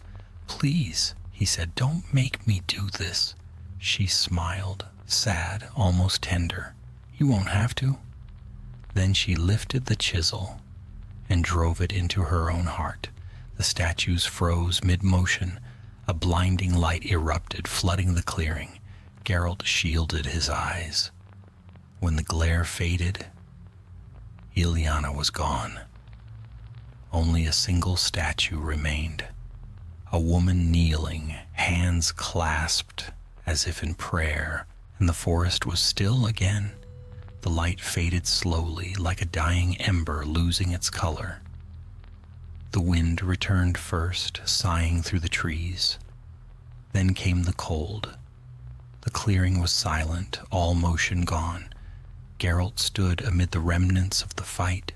Please, he said, don't make me do this. She smiled, sad, almost tender. You won't have to. Then she lifted the chisel and drove it into her own heart. The statues froze mid-motion. A blinding light erupted, flooding the clearing. Geralt shielded his eyes. When the glare faded, Ileana was gone. Only a single statue remained. A woman kneeling, hands clasped as if in prayer, and the forest was still again. The light faded slowly, like a dying ember losing its color. The wind returned first, sighing through the trees. Then came the cold. The clearing was silent, all motion gone. Geralt stood amid the remnants of the fight,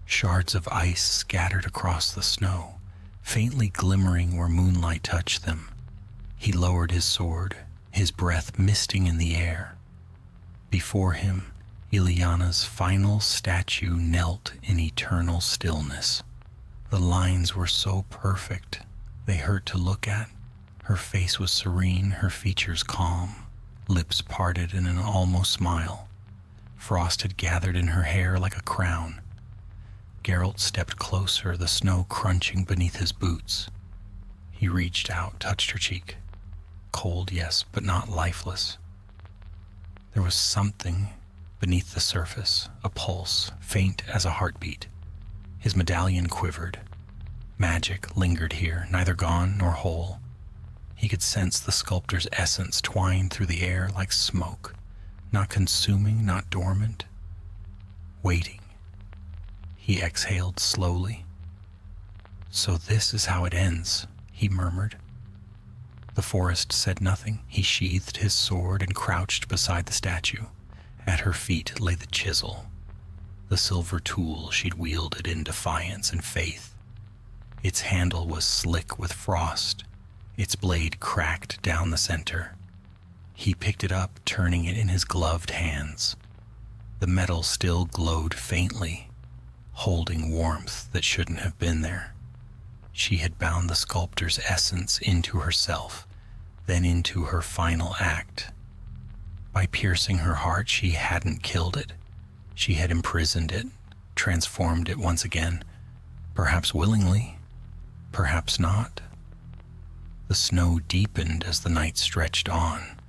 shards of ice scattered across the snow, faintly glimmering where moonlight touched them. He lowered his sword, his breath misting in the air. Before him, Ileana's final statue knelt in eternal stillness. The lines were so perfect, they hurt to look at, Her face was serene, her features calm, lips parted in an almost smile. Frost had gathered in her hair like a crown. Geralt stepped closer, the snow crunching beneath his boots. He reached out, touched her cheek. Cold, yes, but not lifeless. There was something beneath the surface, a pulse, faint as a heartbeat. His medallion quivered. Magic lingered here, neither gone nor whole. He could sense the sculptor's essence twined through the air like smoke, not consuming, not dormant, waiting. He exhaled slowly. "So this is how it ends," he murmured. The forest said nothing. He sheathed his sword and crouched beside the statue. At her feet lay the chisel, the silver tool she'd wielded in defiance and faith. Its handle was slick with frost, its blade cracked down the center. He picked it up, turning it in his gloved hands. The metal still glowed faintly, holding warmth that shouldn't have been there. She had bound the sculptor's essence into herself, then into her final act. By piercing her heart, she hadn't killed it. She had imprisoned it, transformed it once again, perhaps willingly, perhaps not. The snow deepened as the night stretched on.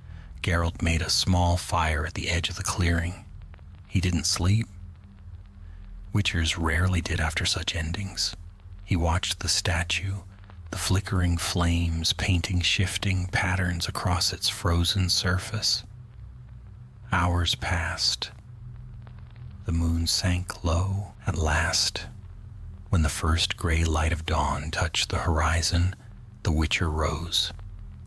Geralt made a small fire at the edge of the clearing. He didn't sleep. Witchers rarely did after such endings. He watched the statue, the flickering flames painting shifting patterns across its frozen surface. Hours passed. The moon sank low at last. When the first gray light of dawn touched the horizon, the Witcher rose.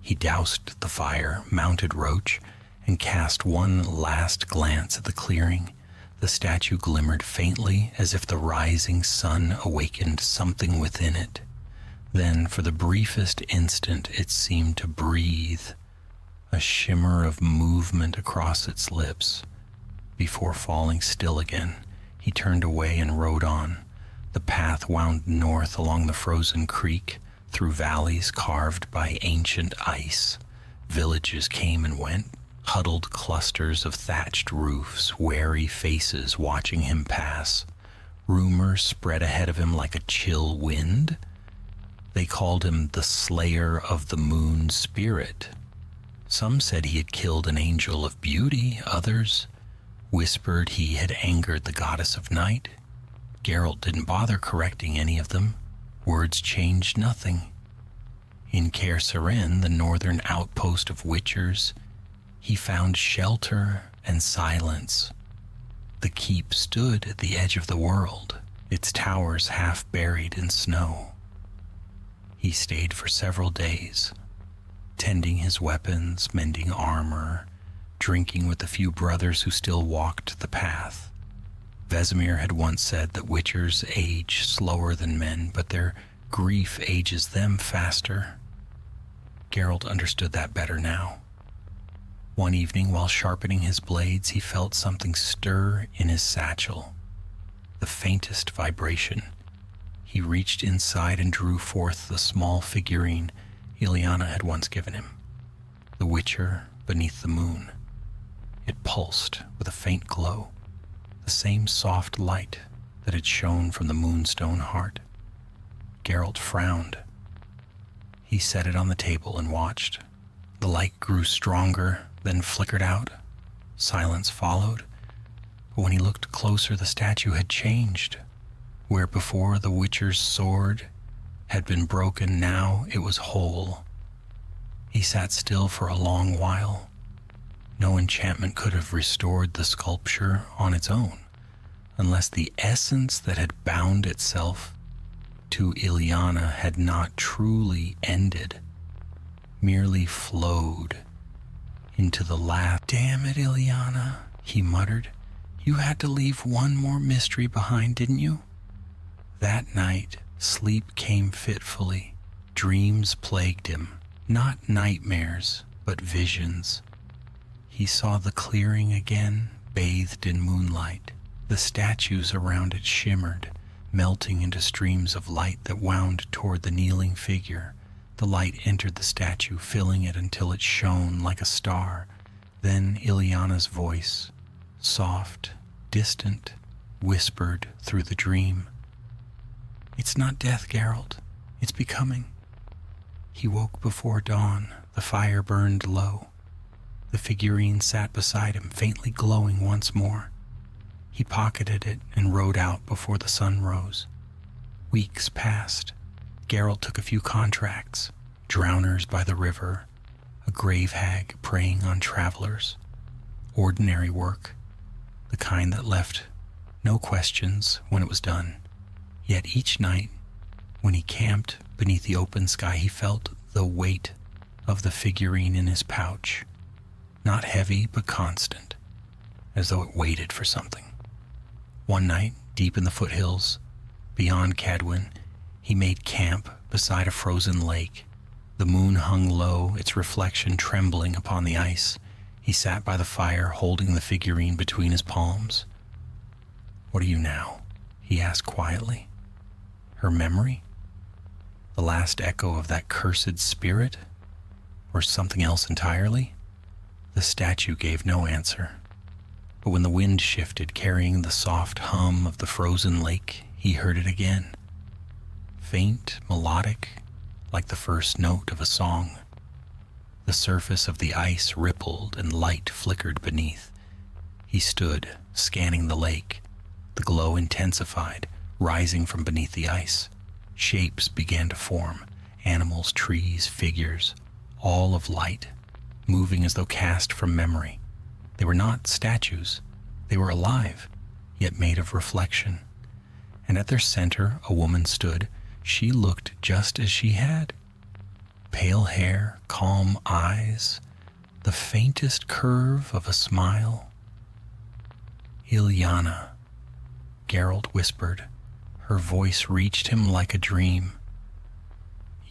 He doused the fire, mounted Roach, and cast one last glance at the clearing. The statue glimmered faintly, as if the rising sun awakened something within it. Then, for the briefest instant, it seemed to breathe, a shimmer of movement across its lips. Before falling still again, he turned away and rode on. The path wound north along the frozen creek, through valleys carved by ancient ice. Villages came and went, huddled clusters of thatched roofs, wary faces watching him pass. Rumors spread ahead of him like a chill wind. They called him the Slayer of the Moon Spirit. Some said he had killed an angel of beauty, others whispered he had angered the goddess of night. Geralt didn't bother correcting any of them. Words changed nothing. In Caer Seren, the northern outpost of Witchers, he found shelter and silence. The keep stood at the edge of the world, its towers half buried in snow. He stayed for several days, tending his weapons, mending armor, drinking with the few brothers who still walked the path. Vesemir had once said that Witchers age slower than men, but their grief ages them faster. Geralt understood that better now. One evening, while sharpening his blades, he felt something stir in his satchel. The faintest vibration. He reached inside and drew forth the small figurine Ileana had once given him. The Witcher beneath the moon. It pulsed with a faint glow, the same soft light that had shone from the moonstone heart. Geralt frowned. He set it on the table and watched. The light grew stronger, then flickered out. Silence followed, but when he looked closer, the statue had changed. Where before the Witcher's sword had been broken, now it was whole. He sat still for a long while. No enchantment could have restored the sculpture on its own, unless the essence that had bound itself to Ileana had not truly ended, merely flowed into the last. "Damn it, Ileana," he muttered. "You had to leave one more mystery behind, didn't you?" That night, sleep came fitfully. Dreams plagued him, not nightmares, but visions. He saw the clearing again, bathed in moonlight. The statues around it shimmered, melting into streams of light that wound toward the kneeling figure. The light entered the statue, filling it until it shone like a star. Then Ilyana's voice, soft, distant, whispered through the dream. "It's not death, Geralt. It's becoming." He woke before dawn. The fire burned low. The figurine sat beside him, faintly glowing once more. He pocketed it and rode out before the sun rose. Weeks passed. Geralt took a few contracts, drowners by the river, a grave hag preying on travelers. Ordinary work, the kind that left no questions when it was done. Yet each night, when he camped beneath the open sky, he felt the weight of the figurine in his pouch, not heavy but constant, as though it waited for something. One night, deep in the foothills, beyond Cadwyn, he made camp beside a frozen lake. The moon hung low, its reflection trembling upon the ice. He sat by the fire, holding the figurine between his palms. "What are you now?" he asked quietly. Her memory? The last echo of that cursed spirit? Or something else entirely? The statue gave no answer. But when the wind shifted, carrying the soft hum of the frozen lake, he heard it again. Faint, melodic, like the first note of a song. The surface of the ice rippled and light flickered beneath. He stood, scanning the lake. The glow intensified, rising from beneath the ice. Shapes began to form, animals, trees, figures, all of light, moving as though cast from memory. They were not statues. They were alive, yet made of reflection. And at their center, a woman stood. She looked just as she had. Pale hair, calm eyes, the faintest curve of a smile. "Ilyana," Geralt whispered. Her voice reached him like a dream.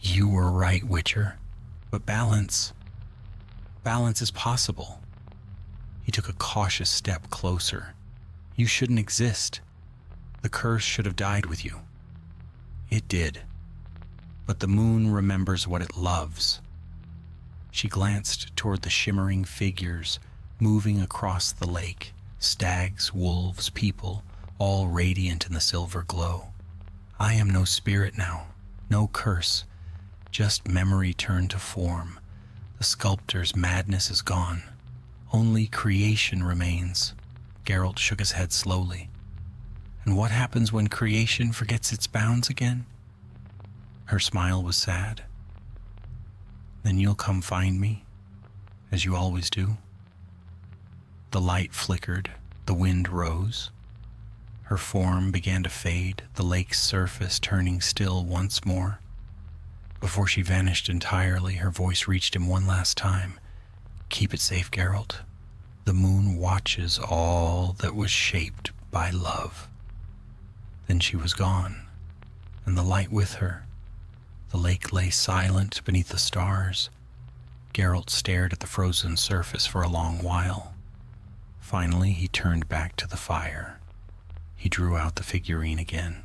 "You were right, Witcher. But balance is possible." He took a cautious step closer. "You shouldn't exist. The curse should have died with you." It did. But the moon remembers what it loves. She glanced toward the shimmering figures moving across the lake. Stags, wolves, people, all radiant in the silver glow. "I am no spirit now, no curse, just memory turned to form. The sculptor's madness is gone. Only creation remains." Geralt shook his head slowly. "And what happens when creation forgets its bounds again?" Her smile was sad. "Then you'll come find me, as you always do." The light flickered, the wind rose. Her form began to fade, the lake's surface turning still once more. Before she vanished entirely, her voice reached him one last time. "Keep it safe, Geralt. The moon watches all that was shaped by love." Then she was gone, and the light with her. The lake lay silent beneath the stars. Geralt stared at the frozen surface for a long while. Finally, he turned back to the fire. He drew out the figurine again.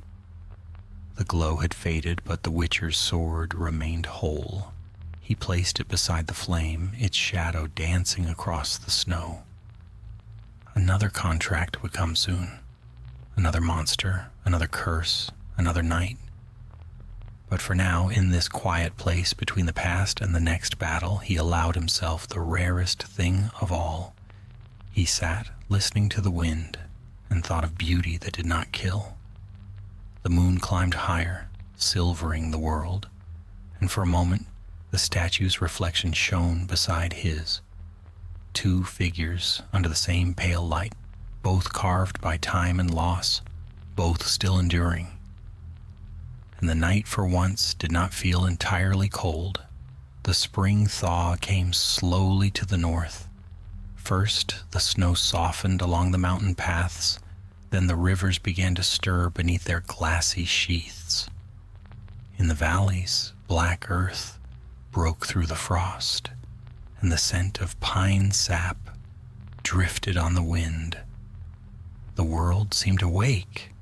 The glow had faded, but the Witcher's sword remained whole. He placed it beside the flame, its shadow dancing across the snow. Another contract would come soon. Another monster, another curse, another night. But for now, in this quiet place between the past and the next battle, he allowed himself the rarest thing of all. He sat, listening to the wind, and thought of beauty that did not kill. The moon climbed higher, silvering the world, and for a moment, the statue's reflection shone beside his. Two figures under the same pale light, both carved by time and loss, both still enduring. And the night for once did not feel entirely cold. The spring thaw came slowly to the north. First, the snow softened along the mountain paths, then the rivers began to stir beneath their glassy sheaths. In the valleys, black earth broke through the frost, and the scent of pine sap drifted on the wind. The world seemed awake,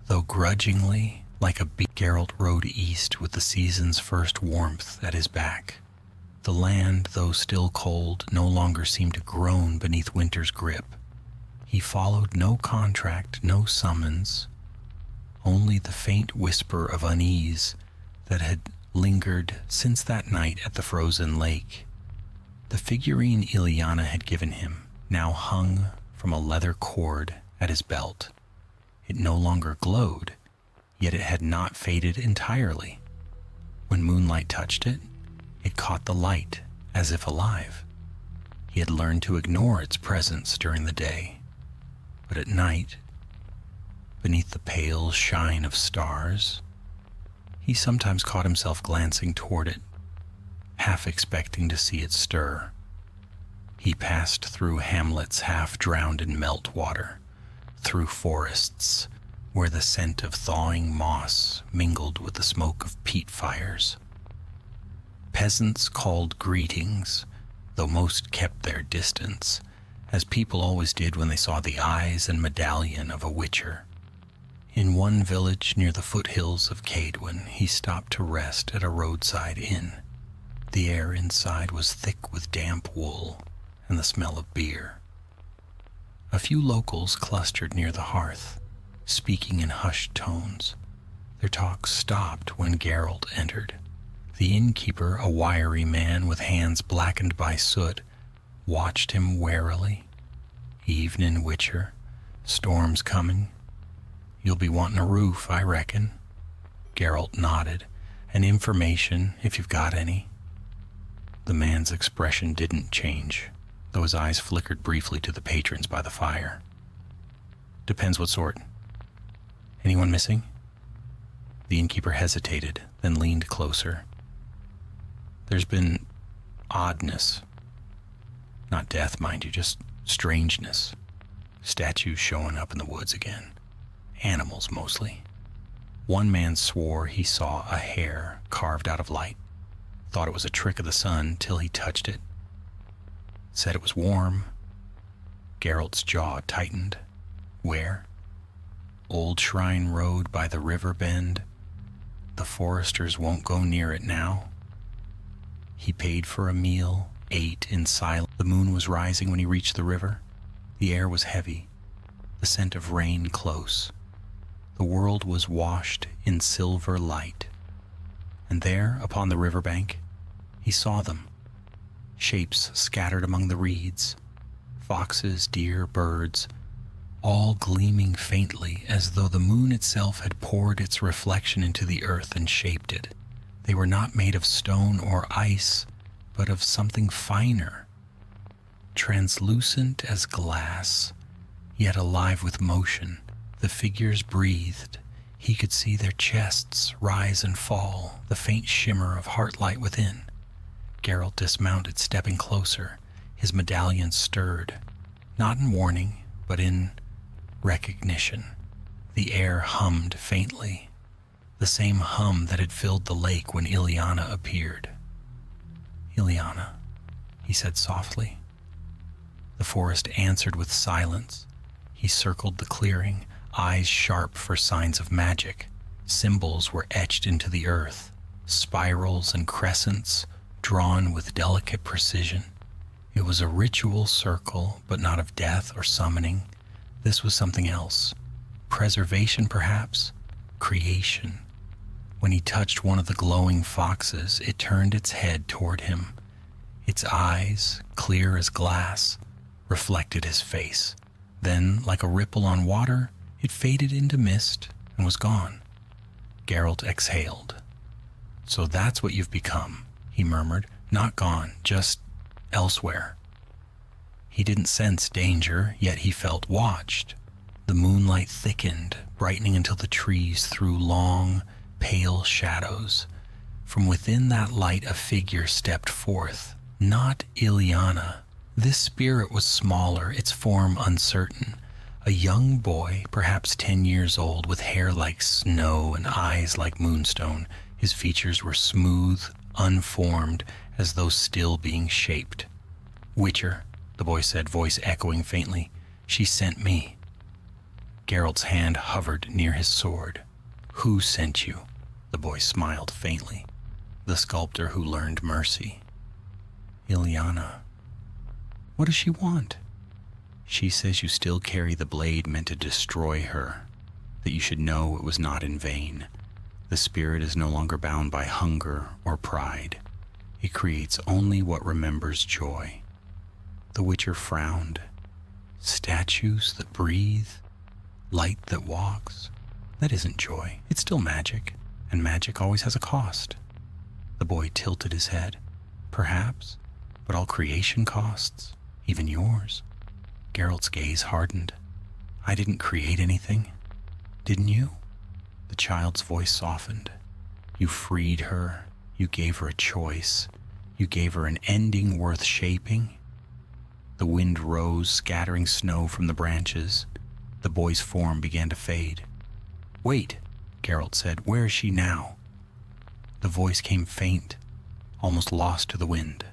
though grudgingly Like a bee, Geralt rode east with the season's first warmth at his back. The land, though still cold, no longer seemed to groan beneath winter's grip. He followed no contract, no summons, only the faint whisper of unease that had lingered since that night at the frozen lake. The figurine Ileana had given him now hung from a leather cord at his belt. It no longer glowed, yet it had not faded entirely. When moonlight touched it, it caught the light as if alive. He had learned to ignore its presence during the day, but at night, beneath the pale shine of stars, he sometimes caught himself glancing toward it, half expecting to see it stir. He passed through hamlets half drowned in meltwater, through forests where the scent of thawing moss mingled with the smoke of peat fires. Peasants called greetings, though most kept their distance, as people always did when they saw the eyes and medallion of a witcher. In one village near the foothills of Cadwin, he stopped to rest at a roadside inn. The air inside was thick with damp wool and the smell of beer. A few locals clustered near the hearth, speaking in hushed tones. Their talk stopped when Geralt entered. The innkeeper, a wiry man with hands blackened by soot, watched him warily. "Evening, Witcher. Storm's coming. You'll be wanting a roof, I reckon." Geralt nodded. "And information, if you've got any." The man's expression didn't change, though his eyes flickered briefly to the patrons by the fire. "Depends what sort. Anyone missing?" The innkeeper hesitated, then leaned closer. "There's been oddness. Not death, mind you, just strangeness. Statues showing up in the woods again. Animals, mostly. One man swore he saw a hare carved out of light. Thought it was a trick of the sun till he touched it. Said it was warm." Geralt's jaw tightened. "Where?" "Old Shrine Road by the river bend. The foresters won't go near it now." He paid for a meal, ate in silence. The moon was rising when he reached the river. The air was heavy, the scent of rain close. The world was washed in silver light. And there, upon the riverbank, he saw them. Shapes scattered among the reeds. Foxes, deer, birds, all gleaming faintly as though the moon itself had poured its reflection into the earth and shaped it. They were not made of stone or ice, but of something finer, translucent as glass, yet alive with motion. The figures breathed. He could see their chests rise and fall, the faint shimmer of heart light within. Geralt dismounted, stepping closer. His medallion stirred, not in warning, but in recognition. The air hummed faintly, the same hum that had filled the lake when Ileana appeared. "Ileana," he said softly. The forest answered with silence. He circled the clearing, eyes sharp for signs of magic. Symbols were etched into the earth, spirals and crescents drawn with delicate precision. It was a ritual circle, but not of death or summoning. This was something else. Preservation, perhaps? Creation. When he touched one of the glowing foxes, it turned its head toward him. Its eyes, clear as glass, reflected his face. Then, like a ripple on water, it faded into mist and was gone. Geralt exhaled. "So that's what you've become," he murmured. "Not gone, just elsewhere." He didn't sense danger, yet he felt watched. The moonlight thickened, brightening until the trees threw long, pale shadows. From within that light a figure stepped forth. Not Ileana. This spirit was smaller, its form uncertain. A young boy, perhaps 10 years old, with hair like snow and eyes like moonstone. His features were smooth, unformed, as though still being shaped. "Witcher," the boy said, voice echoing faintly. "She sent me." Geralt's hand hovered near his sword. Who sent you? The boy smiled faintly. The sculptor who learned mercy. Ilyana. What does she want? She says you still carry the blade meant to destroy her, that you should know it was not in vain. The spirit is no longer bound by hunger or pride. It creates only what remembers joy. The Witcher frowned. Statues that breathe, light that walks. That isn't joy. It's still magic, and magic always has a cost. The boy tilted his head. Perhaps, but all creation costs, even yours. Geralt's gaze hardened. I didn't create anything. Didn't you? The child's voice softened. You freed her. You gave her a choice. You gave her an ending worth shaping. The wind rose, scattering snow from the branches. The boy's form began to fade. Wait, Geralt said. Where is she now? The voice came faint, almost lost to the wind.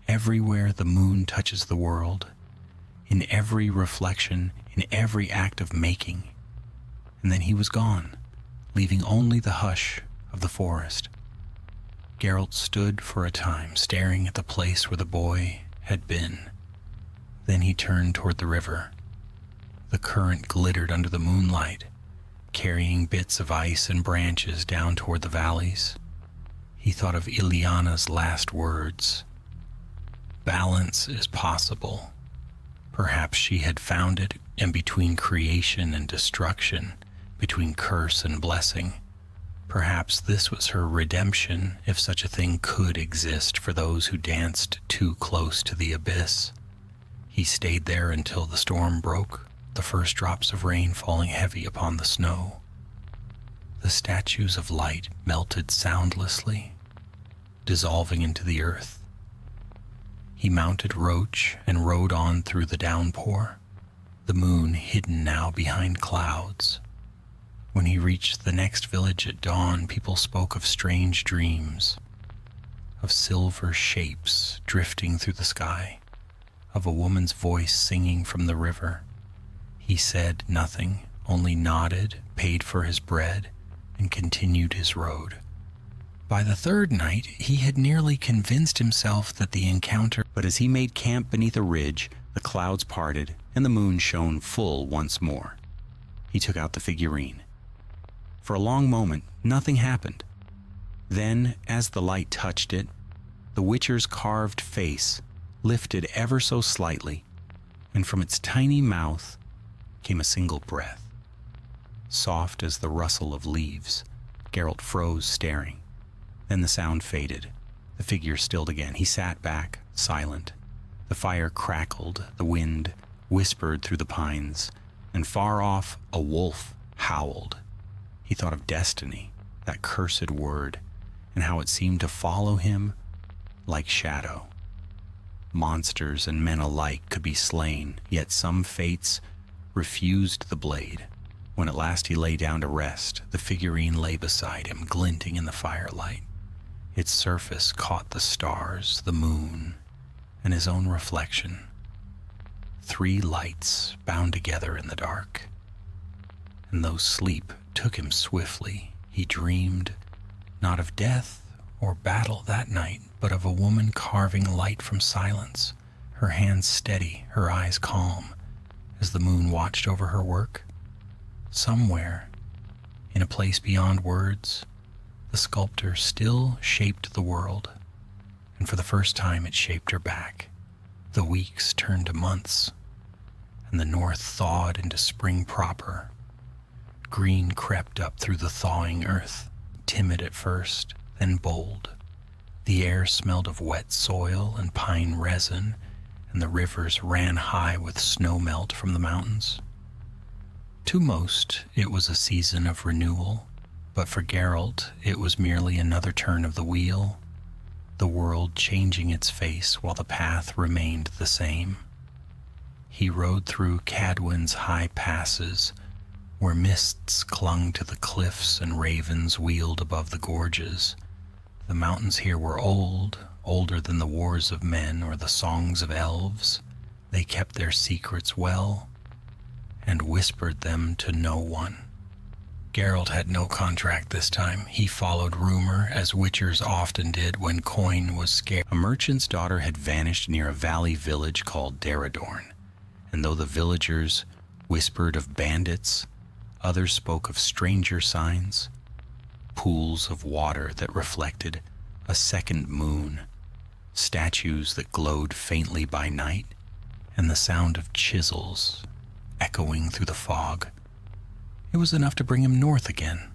Everywhere the moon touches the world, in every reflection, in every act of making. And then he was gone, leaving only the hush of the forest. Geralt stood for a time, staring at the place where the boy had been. Then he turned toward the river. The current glittered under the moonlight, carrying bits of ice and branches down toward the valleys. He thought of Ilyana's last words. Balance is possible. Perhaps she had found it, and between creation and destruction, between curse and blessing, perhaps this was her redemption, if such a thing could exist for those who danced too close to the abyss. He stayed there until the storm broke, the first drops of rain falling heavy upon the snow. The statues of light melted soundlessly, dissolving into the earth. He mounted Roach and rode on through the downpour, the moon hidden now behind clouds. When he reached the next village at dawn, people spoke of strange dreams, of silver shapes drifting through the sky, of a woman's voice singing from the river. He said nothing, only nodded, paid for his bread, and continued his road. By the third night, he had nearly convinced himself that the encounter, but as he made camp beneath a ridge, the clouds parted and the moon shone full once more. He took out the figurine. For a long moment, nothing happened. Then, as the light touched it, the Witcher's carved face lifted ever so slightly, and from its tiny mouth came a single breath. Soft as the rustle of leaves, Geralt froze, staring. Then the sound faded. The figure stilled again. He sat back, silent. The fire crackled, the wind whispered through the pines, and far off a wolf howled. He thought of destiny, that cursed word, and how it seemed to follow him like shadow. Monsters and men alike could be slain, yet some fates refused the blade. When at last he lay down to rest, the figurine lay beside him, glinting in the firelight. Its surface caught the stars, the moon, and his own reflection. 3 lights bound together in the dark. And though sleep took him swiftly, he dreamed not of death or battle that night, but of a woman carving light from silence, her hands steady, her eyes calm, as the moon watched over her work. Somewhere, in a place beyond words, the sculptor still shaped the world, and for the first time it shaped her back. The weeks turned to months, and the north thawed into spring proper. Green crept up through the thawing earth, timid at first, then bold. The air smelled of wet soil and pine resin, and the rivers ran high with snow melt from the mountains. To most, it was a season of renewal, but for Geralt, it was merely another turn of the wheel, the world changing its face while the path remained the same. He rode through Cadwyn's high passes, where mists clung to the cliffs and ravens wheeled above the gorges. The mountains here were old, older than the wars of men or the songs of elves. They kept their secrets well, and whispered them to no one. Geralt had no contract this time. He followed rumor, as witchers often did when coin was scarce. A merchant's daughter had vanished near a valley village called Daradorn, and though the villagers whispered of bandits, others spoke of stranger signs, pools of water that reflected a second moon, statues that glowed faintly by night, and the sound of chisels echoing through the fog. It was enough to bring him north again.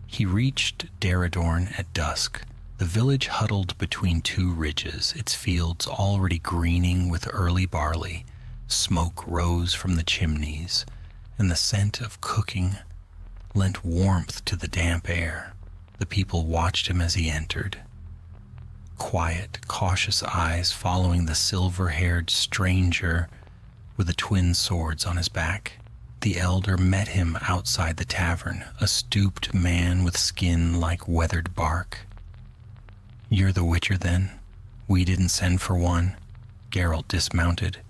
He reached Daradorn at dusk. The village huddled between two ridges, its fields already greening with early barley. Smoke rose from the chimneys, and the scent of cooking lent warmth to the damp air. The people watched him as he entered, quiet, cautious eyes following the silver-haired stranger with the twin swords on his back. The elder met him outside the tavern, a stooped man with skin like weathered bark. "You're the Witcher, then? We didn't send for one." Geralt dismounted.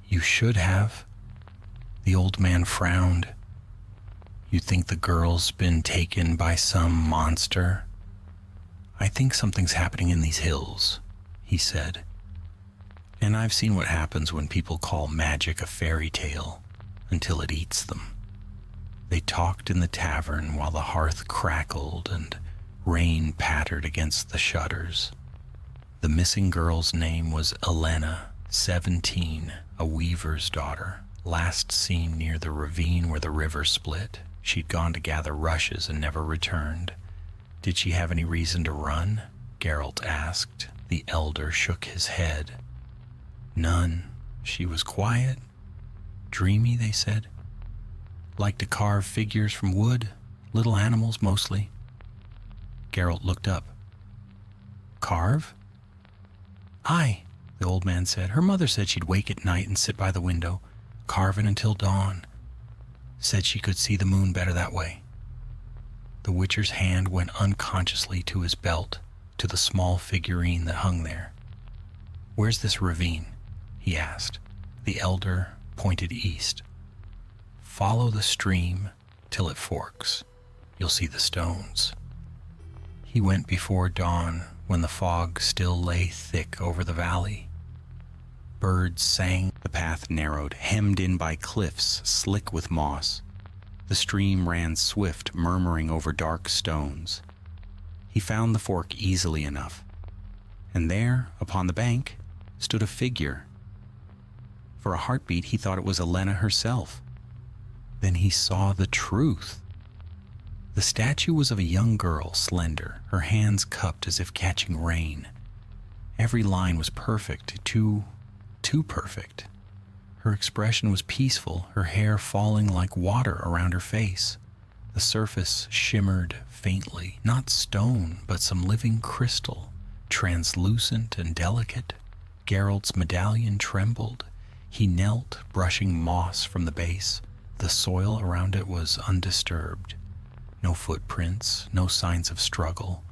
"You should have." The old man frowned. "You think the girl's been taken by some monster?" "I think something's happening in these hills," he said. "And I've seen what happens when people call magic a fairy tale until it eats them." They talked in the tavern while the hearth crackled and rain pattered against the shutters. The missing girl's name was Elena, 17, a weaver's daughter, last seen near the ravine where the river split. She'd gone to gather rushes and never returned. "Did she have any reason to run?" Geralt asked. The elder shook his head. "None. She was quiet, dreamy, they said. Liked to carve figures from wood, little animals mostly." Geralt looked up. "Carve?" "Aye," the old man said. "Her mother said she'd wake at night and sit by the window, carving until dawn. Said she could see the moon better that way." The Witcher's hand went unconsciously to his belt, to the small figurine that hung there. "Where's this ravine?" he asked. The elder pointed east. "Follow the stream till it forks. You'll see the stones." He went before dawn, when the fog still lay thick over the valley. Birds sang. The path narrowed, hemmed in by cliffs slick with moss. The stream ran swift, murmuring over dark stones. He found the fork easily enough, and there, upon the bank, stood a figure. For a heartbeat, he thought it was Elena herself. Then he saw the truth. The statue was of a young girl, slender, her hands cupped as if catching rain. Every line was perfect, too perfect. Her expression was peaceful, her hair falling like water around her face. The surface shimmered faintly, not stone, but some living crystal, translucent and delicate. Geralt's medallion trembled. He knelt, brushing moss from the base. The soil around it was undisturbed. No footprints, no signs of struggle.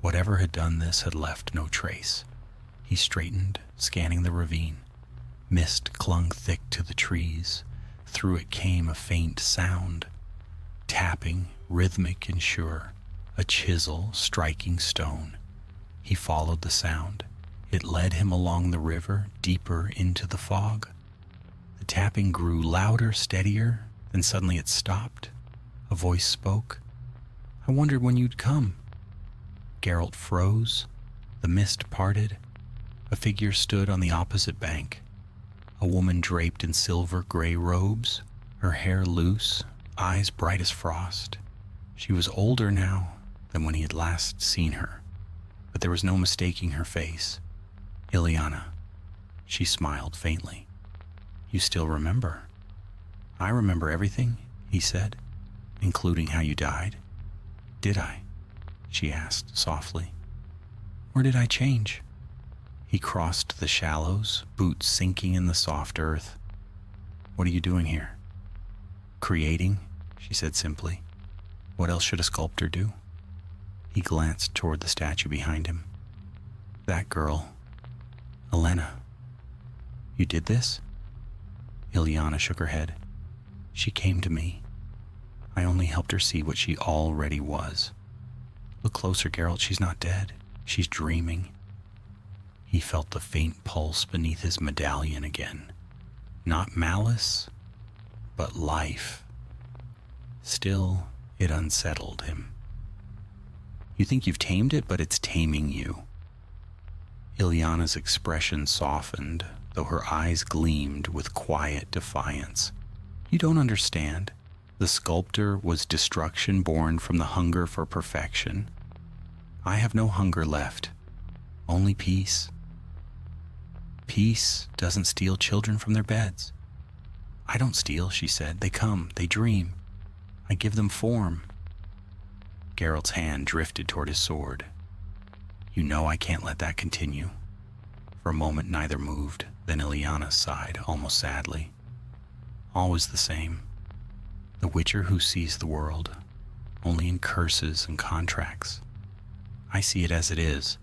Whatever had done this had left no trace. He straightened, scanning the ravine. Mist clung thick to the trees. Through it came a faint sound. Tapping, rhythmic and sure. A chisel striking stone. He followed the sound. It led him along the river, deeper into the fog. The tapping grew louder, steadier, then suddenly it stopped. A voice spoke. "I wondered when you'd come." Geralt froze. The mist parted. A figure stood on the opposite bank. A woman draped in silver-gray robes, her hair loose, eyes bright as frost. She was older now than when he had last seen her, but there was no mistaking her face. "Ileana." She smiled faintly. "You still remember?" "I remember everything," he said, "including how you died." "Did I?" she asked softly. "Or did I change?" He crossed the shallows, boots sinking in the soft earth. "What are you doing here?" "Creating," she said simply. "What else should a sculptor do?" He glanced toward the statue behind him. "That girl, Elena. You did this?" Ileana shook her head. "She came to me. I only helped her see what she already was. Look closer, Geralt. She's not dead. She's dreaming. He felt the faint pulse beneath his medallion again. Not malice, but life. Still, it unsettled him. You think you've tamed it, but it's taming you. Ilyana's expression softened, though her eyes gleamed with quiet defiance. You don't understand. The sculptor was destruction born from the hunger for perfection. I have no hunger left, only peace. Peace doesn't steal children from their beds. I don't steal, she said. They come, they dream. I give them form. Geralt's hand drifted toward his sword. You know I can't let that continue. For a moment neither moved, then Ilyana sighed, almost sadly. Always the same. The witcher who sees the world only in curses and contracts. I see it as it is,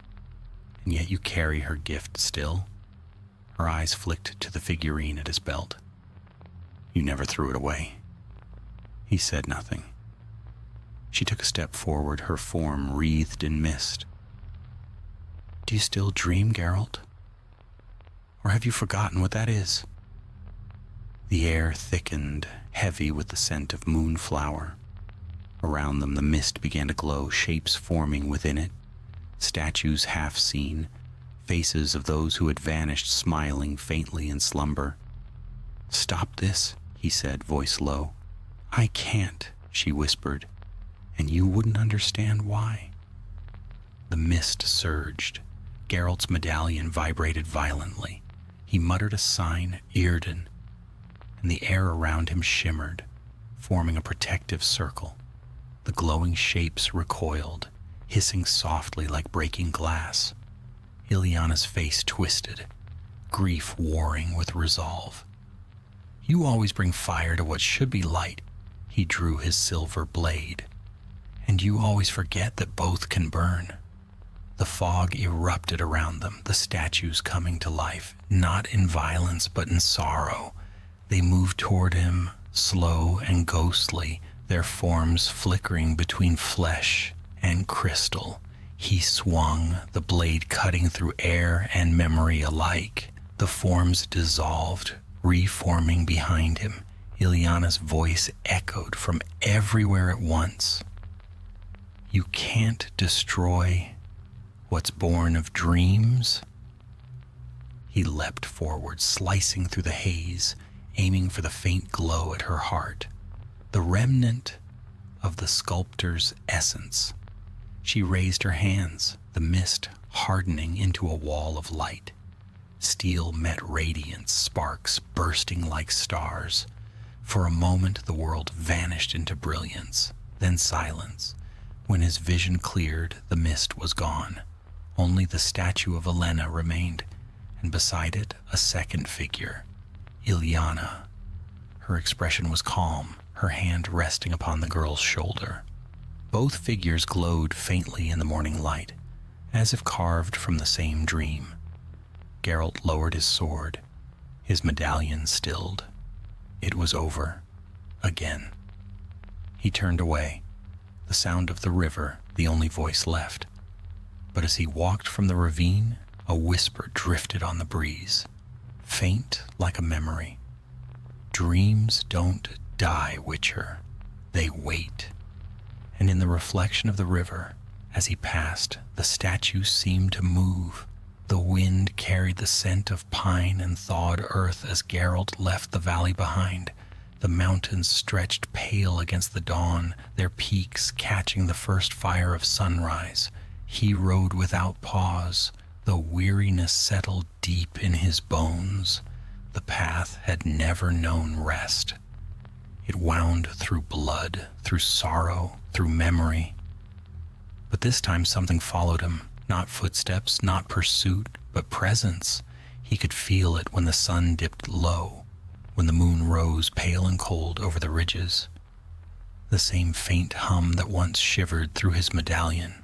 and yet you carry her gift still. Her eyes flicked to the figurine at his belt. You never threw it away. He said nothing. She took a step forward, her form wreathed in mist. Do you still dream, Geralt? Or have you forgotten what that is? The air thickened, heavy with the scent of moonflower. Around them the mist began to glow, shapes forming within it, statues half seen, faces of those who had vanished smiling faintly in slumber. Stop this, he said, voice low. I can't, she whispered, and you wouldn't understand why. The mist surged. Geralt's medallion vibrated violently. He muttered a sign, Irden, and the air around him shimmered, forming a protective circle. The glowing shapes recoiled, hissing softly like breaking glass. Ilyana's face twisted, grief warring with resolve. You always bring fire to what should be light. He drew his silver blade. And you always forget that both can burn. The fog erupted around them, the statues coming to life, not in violence but in sorrow. They moved toward him, slow and ghostly, their forms flickering between flesh and crystal. He swung, the blade cutting through air and memory alike. The forms dissolved, reforming behind him. Ilyana's voice echoed from everywhere at once. You can't destroy what's born of dreams. He leapt forward, slicing through the haze, aiming for the faint glow at her heart, the remnant of the sculptor's essence. She raised her hands, the mist hardening into a wall of light. Steel met radiance, sparks bursting like stars. For a moment the world vanished into brilliance, then silence. When his vision cleared, the mist was gone. Only the statue of Elena remained, and beside it a second figure, Ilyana. Her expression was calm, her hand resting upon the girl's shoulder. Both figures glowed faintly in the morning light, as if carved from the same dream. Geralt lowered his sword, his medallion stilled. It was over. Again. He turned away, the sound of the river the only voice left. But as he walked from the ravine, a whisper drifted on the breeze, faint like a memory. Dreams don't die, Witcher. They wait. And in the reflection of the river, as he passed, the statue seemed to move. The wind carried the scent of pine and thawed earth as Geralt left the valley behind. The mountains stretched pale against the dawn, their peaks catching the first fire of sunrise. He rode without pause. The weariness settled deep in his bones. The path had never known rest. It wound through blood, through sorrow, through memory. But this time something followed him. Not footsteps, not pursuit, but presence. He could feel it when the sun dipped low, when the moon rose pale and cold over the ridges. The same faint hum that once shivered through his medallion,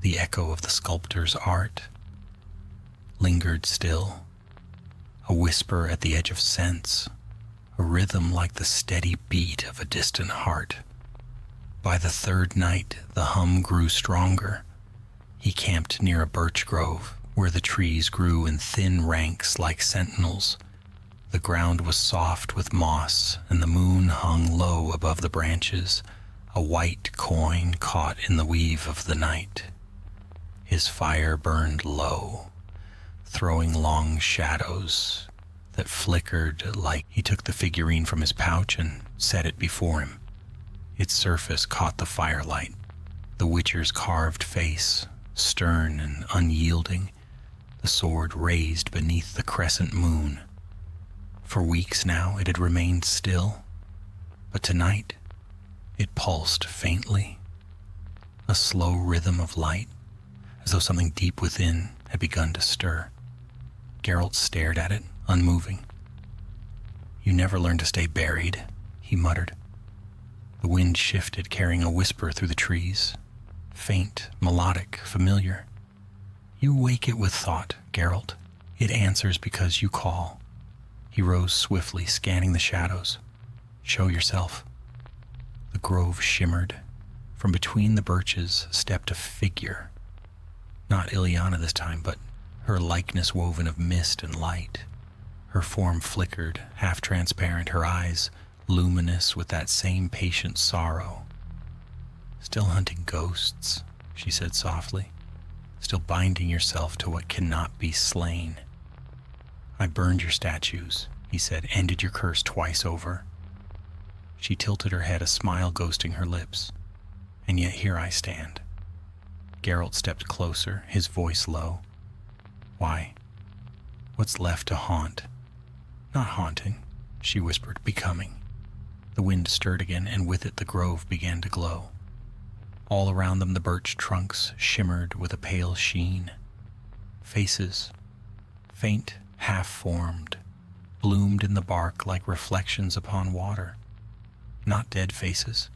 the echo of the sculptor's art, lingered still, a whisper at the edge of sense, a rhythm like the steady beat of a distant heart. By the third night, the hum grew stronger. He camped near a birch grove, where the trees grew in thin ranks like sentinels. The ground was soft with moss, and the moon hung low above the branches, a white coin caught in the weave of the night. His fire burned low, throwing long shadows that flickered like he took the figurine from his pouch and set it before him. Its surface caught the firelight, the Witcher's carved face, stern and unyielding, the sword raised beneath the crescent moon. For weeks now it had remained still, but tonight it pulsed faintly, a slow rhythm of light, as though something deep within had begun to stir. Geralt stared at it, unmoving. "You never learn to stay buried," he muttered. The wind shifted, carrying a whisper through the trees, faint, melodic, familiar. "You wake it with thought, Geralt. It answers because you call." He rose swiftly, scanning the shadows. "Show yourself." The grove shimmered. From between the birches stepped a figure. Not Ileana this time, but her likeness woven of mist and light. Her form flickered, half-transparent, her eyes luminous with that same patient sorrow. "Still hunting ghosts," she said softly. "Still binding yourself to what cannot be slain." "I burned your statues," he said, "ended your curse twice over." She tilted her head, a smile ghosting her lips. "And yet here I stand." Geralt stepped closer, his voice low. "Why? What's left to haunt?" "Not haunting," she whispered, "becoming." The wind stirred again, and with it the grove began to glow. All around them the birch trunks shimmered with a pale sheen. Faces, faint, half-formed, bloomed in the bark like reflections upon water. Not dead faces,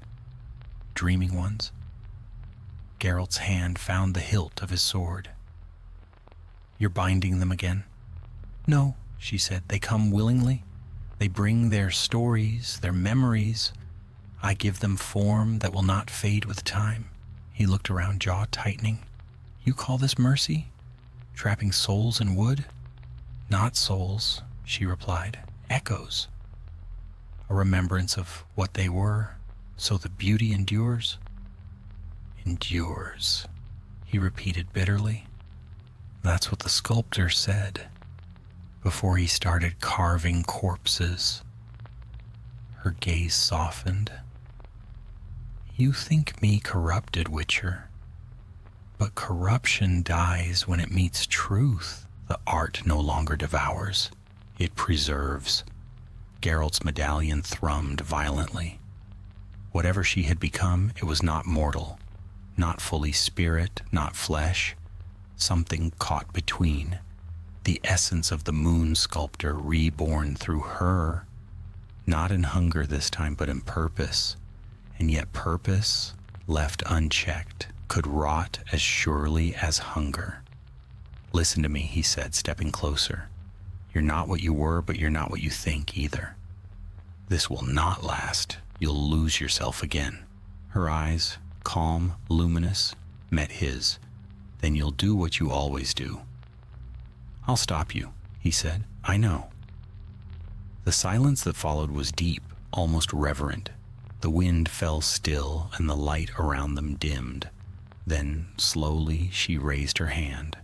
dreaming ones. Geralt's hand found the hilt of his sword. "You're binding them again?" "No," she said. "They come willingly. They bring their stories, their memories. I give them form that will not fade with time." He looked around, jaw tightening. "You call this mercy? Trapping souls in wood?" "Not souls," she replied. "Echoes. A remembrance of what they were, so the beauty endures." "Endures," he repeated bitterly. "That's what the sculptor said before he started carving corpses." Her gaze softened. "You think me corrupted, Witcher, but corruption dies when it meets truth. The art no longer devours, it preserves." Geralt's medallion thrummed violently. Whatever she had become, it was not mortal, not fully spirit, not flesh. Something caught between. The essence of the moon sculptor reborn through her, not in hunger this time, but in purpose. And yet purpose, left unchecked, could rot as surely as hunger. "Listen to me," he said, stepping closer. "You're not what you were, but you're not what you think either. This will not last. You'll lose yourself again." Her eyes, calm, luminous, met his. "Then you'll do what you always do." "I'll stop you," he said. "I know." The silence that followed was deep, almost reverent. The wind fell still and the light around them dimmed. Then, slowly, she raised her hand.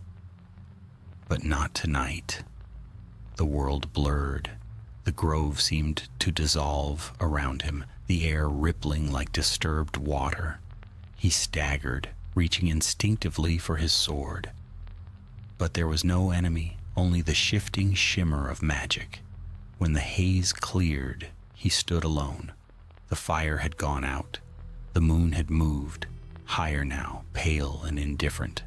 "But not tonight." The world blurred. The grove seemed to dissolve around him, the air rippling like disturbed water. He staggered, reaching instinctively for his sword. But there was no enemy, only the shifting shimmer of magic. When the haze cleared, he stood alone. The fire had gone out. The moon had moved, higher now, pale and indifferent.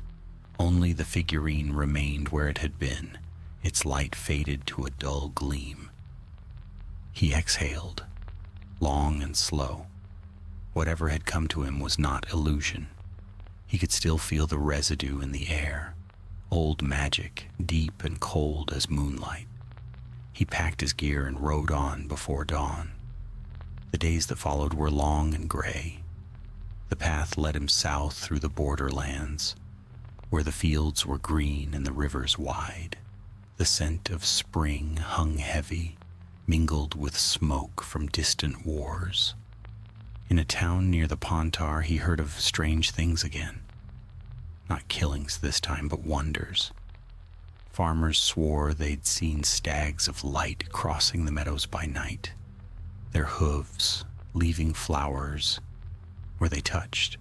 Only the figurine remained where it had been, its light faded to a dull gleam. He exhaled, long and slow. Whatever had come to him was not illusion. He could still feel the residue in the air, old magic, deep and cold as moonlight. He packed his gear and rode on before dawn. The days that followed were long and gray. The path led him south through the borderlands, where the fields were green and the rivers wide. The scent of spring hung heavy, mingled with smoke from distant wars. In a town near the Pontar, he heard of strange things again. Not killings this time, but wonders. Farmers swore they'd seen stags of light crossing the meadows by night, their hooves leaving flowers where they touched.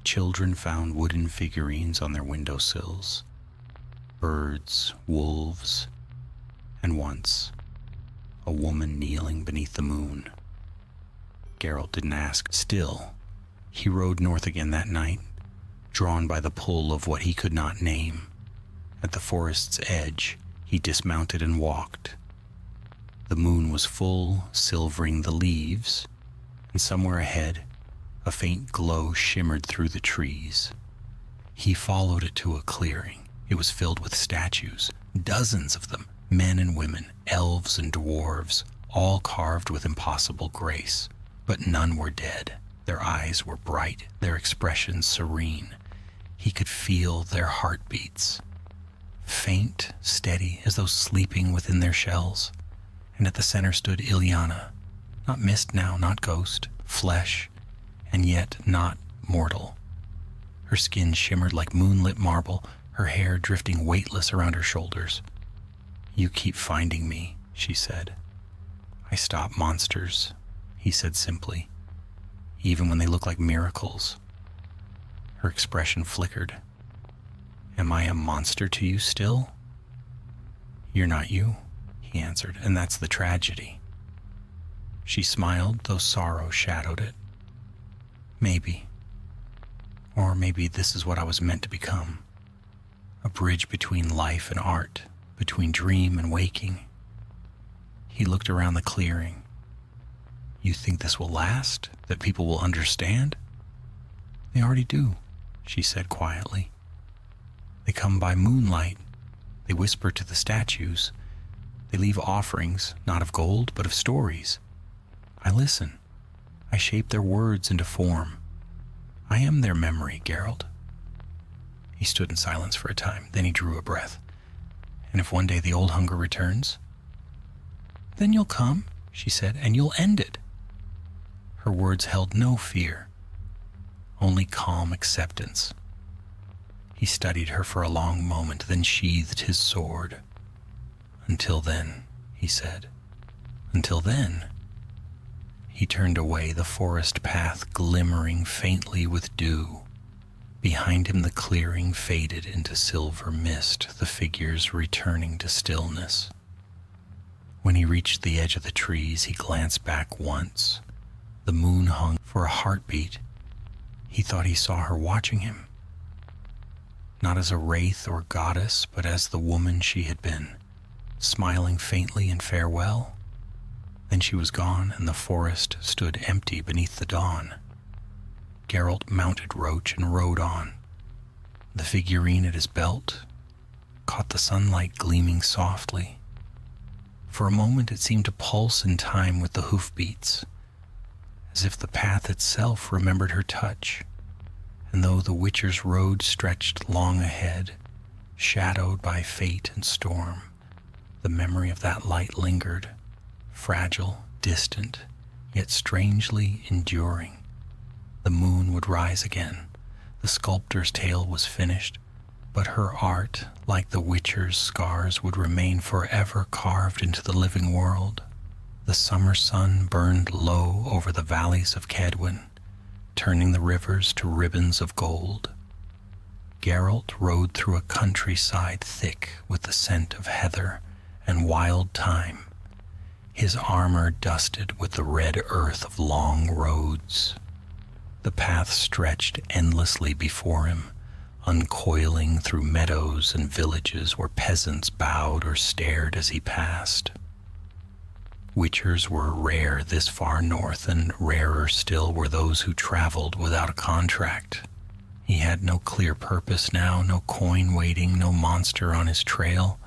Children found wooden figurines on their windowsills, birds, wolves, and once, a woman kneeling beneath the moon. Geralt didn't ask. Still, he rode north again that night, drawn by the pull of what he could not name. At the forest's edge, he dismounted and walked. The moon was full, silvering the leaves, and somewhere ahead, a faint glow shimmered through the trees. He followed it to a clearing. It was filled with statues, dozens of them, men and women, elves and dwarves, all carved with impossible grace. But none were dead. Their eyes were bright, their expressions serene. He could feel their heartbeats, faint, steady, as though sleeping within their shells. And at the center stood Ilyana, not mist now, not ghost, flesh, and yet not mortal. Her skin shimmered like moonlit marble, her hair drifting weightless around her shoulders. "You keep finding me," she said. "I stop monsters," he said simply, "even when they look like miracles." Her expression flickered. "Am I a monster to you still?" "You're not you," he answered, "and that's the tragedy." She smiled, though sorrow shadowed it. "Maybe. Or maybe this is what I was meant to become. A bridge between life and art, between dream and waking." He looked around the clearing. "You think this will last? That people will understand?" "They already do," she said quietly. "They come by moonlight. They whisper to the statues. They leave offerings, not of gold, but of stories. I listen. I shape their words into form. I am their memory, Geralt." He stood in silence for a time, then he drew a breath. "And if one day the old hunger returns?" "Then you'll come," she said, "and you'll end it." Her words held no fear, only calm acceptance. He studied her for a long moment, then sheathed his sword. "Until then," he said. "Until then." He turned away, the forest path glimmering faintly with dew. Behind him the clearing faded into silver mist, the figures returning to stillness. When he reached the edge of the trees, he glanced back once. The moon hung for a heartbeat. He thought he saw her watching him. Not as a wraith or goddess, but as the woman she had been, smiling faintly in farewell. Then she was gone, and the forest stood empty beneath the dawn. Geralt mounted Roach and rode on. The figurine at his belt caught the sunlight gleaming softly. For a moment it seemed to pulse in time with the hoofbeats, as if the path itself remembered her touch. And though the Witcher's road stretched long ahead, shadowed by fate and storm, the memory of that light lingered, fragile, distant, yet strangely enduring. The moon would rise again. The sculptor's tale was finished, but her art, like the Witcher's scars, would remain forever carved into the living world. The summer sun burned low over the valleys of Cadwyn, turning the rivers to ribbons of gold. Geralt rode through a countryside thick with the scent of heather and wild thyme, his armor dusted with the red earth of long roads. The path stretched endlessly before him, uncoiling through meadows and villages where peasants bowed or stared as he passed. Witchers were rare this far north, and rarer still were those who traveled without a contract. He had no clear purpose now, no coin waiting, no monster on his trail.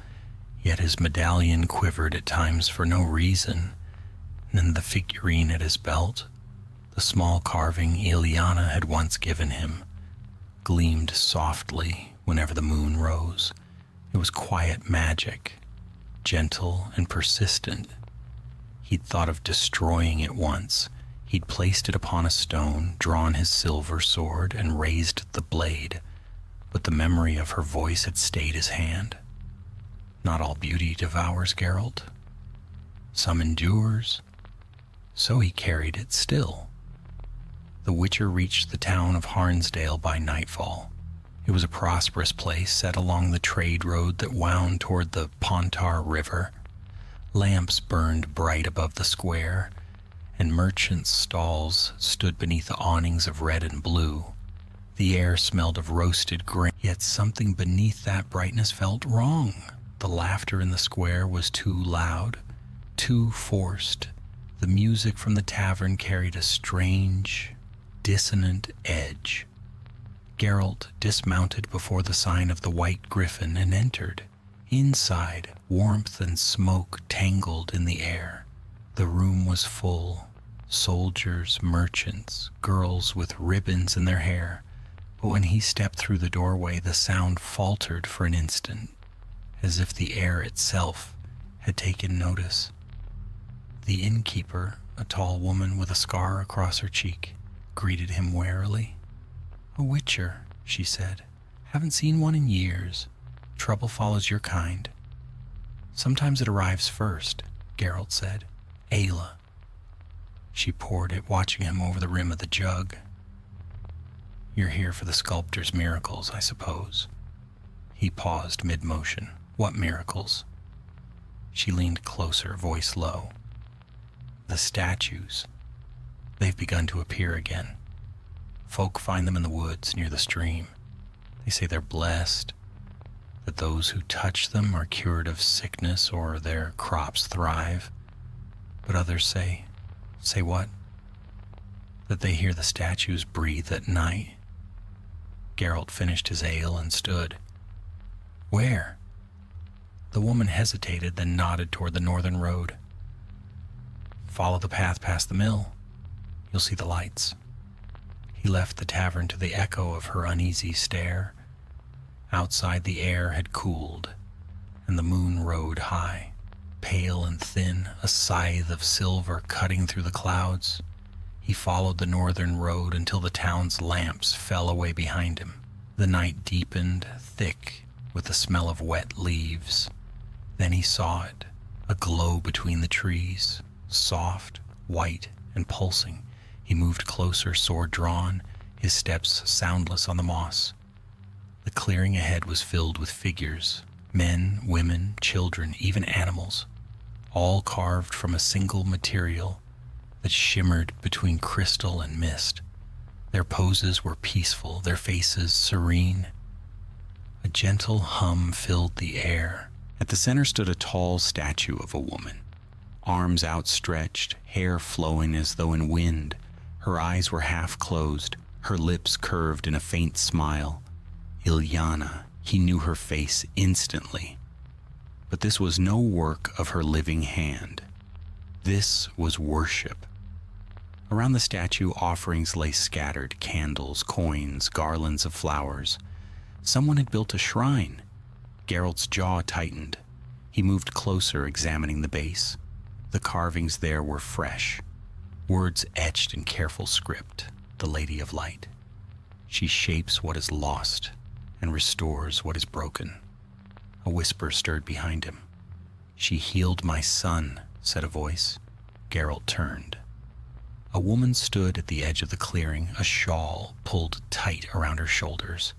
Yet his medallion quivered at times for no reason, and then the figurine at his belt, the small carving Ileana had once given him, gleamed softly whenever the moon rose. It was quiet magic, gentle and persistent. He'd thought of destroying it once. He'd placed it upon a stone, drawn his silver sword, and raised the blade, but the memory of her voice had stayed his hand. Not all beauty devours, Geralt. Some endures. So he carried it still. The Witcher reached the town of Harnsdale by nightfall. It was a prosperous place set along the trade road that wound toward the Pontar River. Lamps burned bright above the square, and merchants' stalls stood beneath the awnings of red and blue. The air smelled of roasted grain, yet something beneath that brightness felt wrong. The laughter in the square was too loud, too forced. The music from the tavern carried a strange, dissonant edge. Geralt dismounted before the sign of the White Griffin and entered. Inside, warmth and smoke tangled in the air. The room was full. Soldiers, merchants, girls with ribbons in their hair. But when he stepped through the doorway, the sound faltered for an instant, as if the air itself had taken notice. The innkeeper, a tall woman with a scar across her cheek, greeted him warily. "A witcher," she said. "Haven't seen one in years. Trouble follows your kind." "Sometimes it arrives first," Geralt said. "Ayla." She poured it, watching him over the rim of the jug. "You're here for the sculptor's miracles, I suppose." He paused mid-motion. "What miracles?" She leaned closer, voice low. "The statues. They've begun to appear again. Folk find them in the woods near the stream. They say they're blessed, that those who touch them are cured of sickness or their crops thrive. But others say what? That they hear the statues breathe at night." Geralt finished his ale and stood. "Where?" The woman hesitated, then nodded toward the northern road. "Follow the path past the mill. You'll see the lights." He left the tavern to the echo of her uneasy stare. Outside, the air had cooled, and the moon rode high, pale and thin, a scythe of silver cutting through the clouds. He followed the northern road until the town's lamps fell away behind him. The night deepened, thick with the smell of wet leaves. Then he saw it, a glow between the trees, soft, white, and pulsing. He moved closer, sword drawn, his steps soundless on the moss. The clearing ahead was filled with figures, men, women, children, even animals, all carved from a single material that shimmered between crystal and mist. Their poses were peaceful, their faces serene. A gentle hum filled the air. At the center stood a tall statue of a woman, arms outstretched, hair flowing as though in wind. Her eyes were half closed, her lips curved in a faint smile. Ileana, he knew her face instantly. But this was no work of her living hand. This was worship. Around the statue, offerings lay scattered, candles, coins, garlands of flowers. Someone had built a shrine. Geralt's jaw tightened. He moved closer, examining the base. The carvings there were fresh, words etched in careful script. The Lady of Light. She shapes what is lost and restores what is broken. A whisper stirred behind him. "She healed my son," said a voice. Geralt turned. A woman stood at the edge of the clearing, a shawl pulled tight around her shoulders.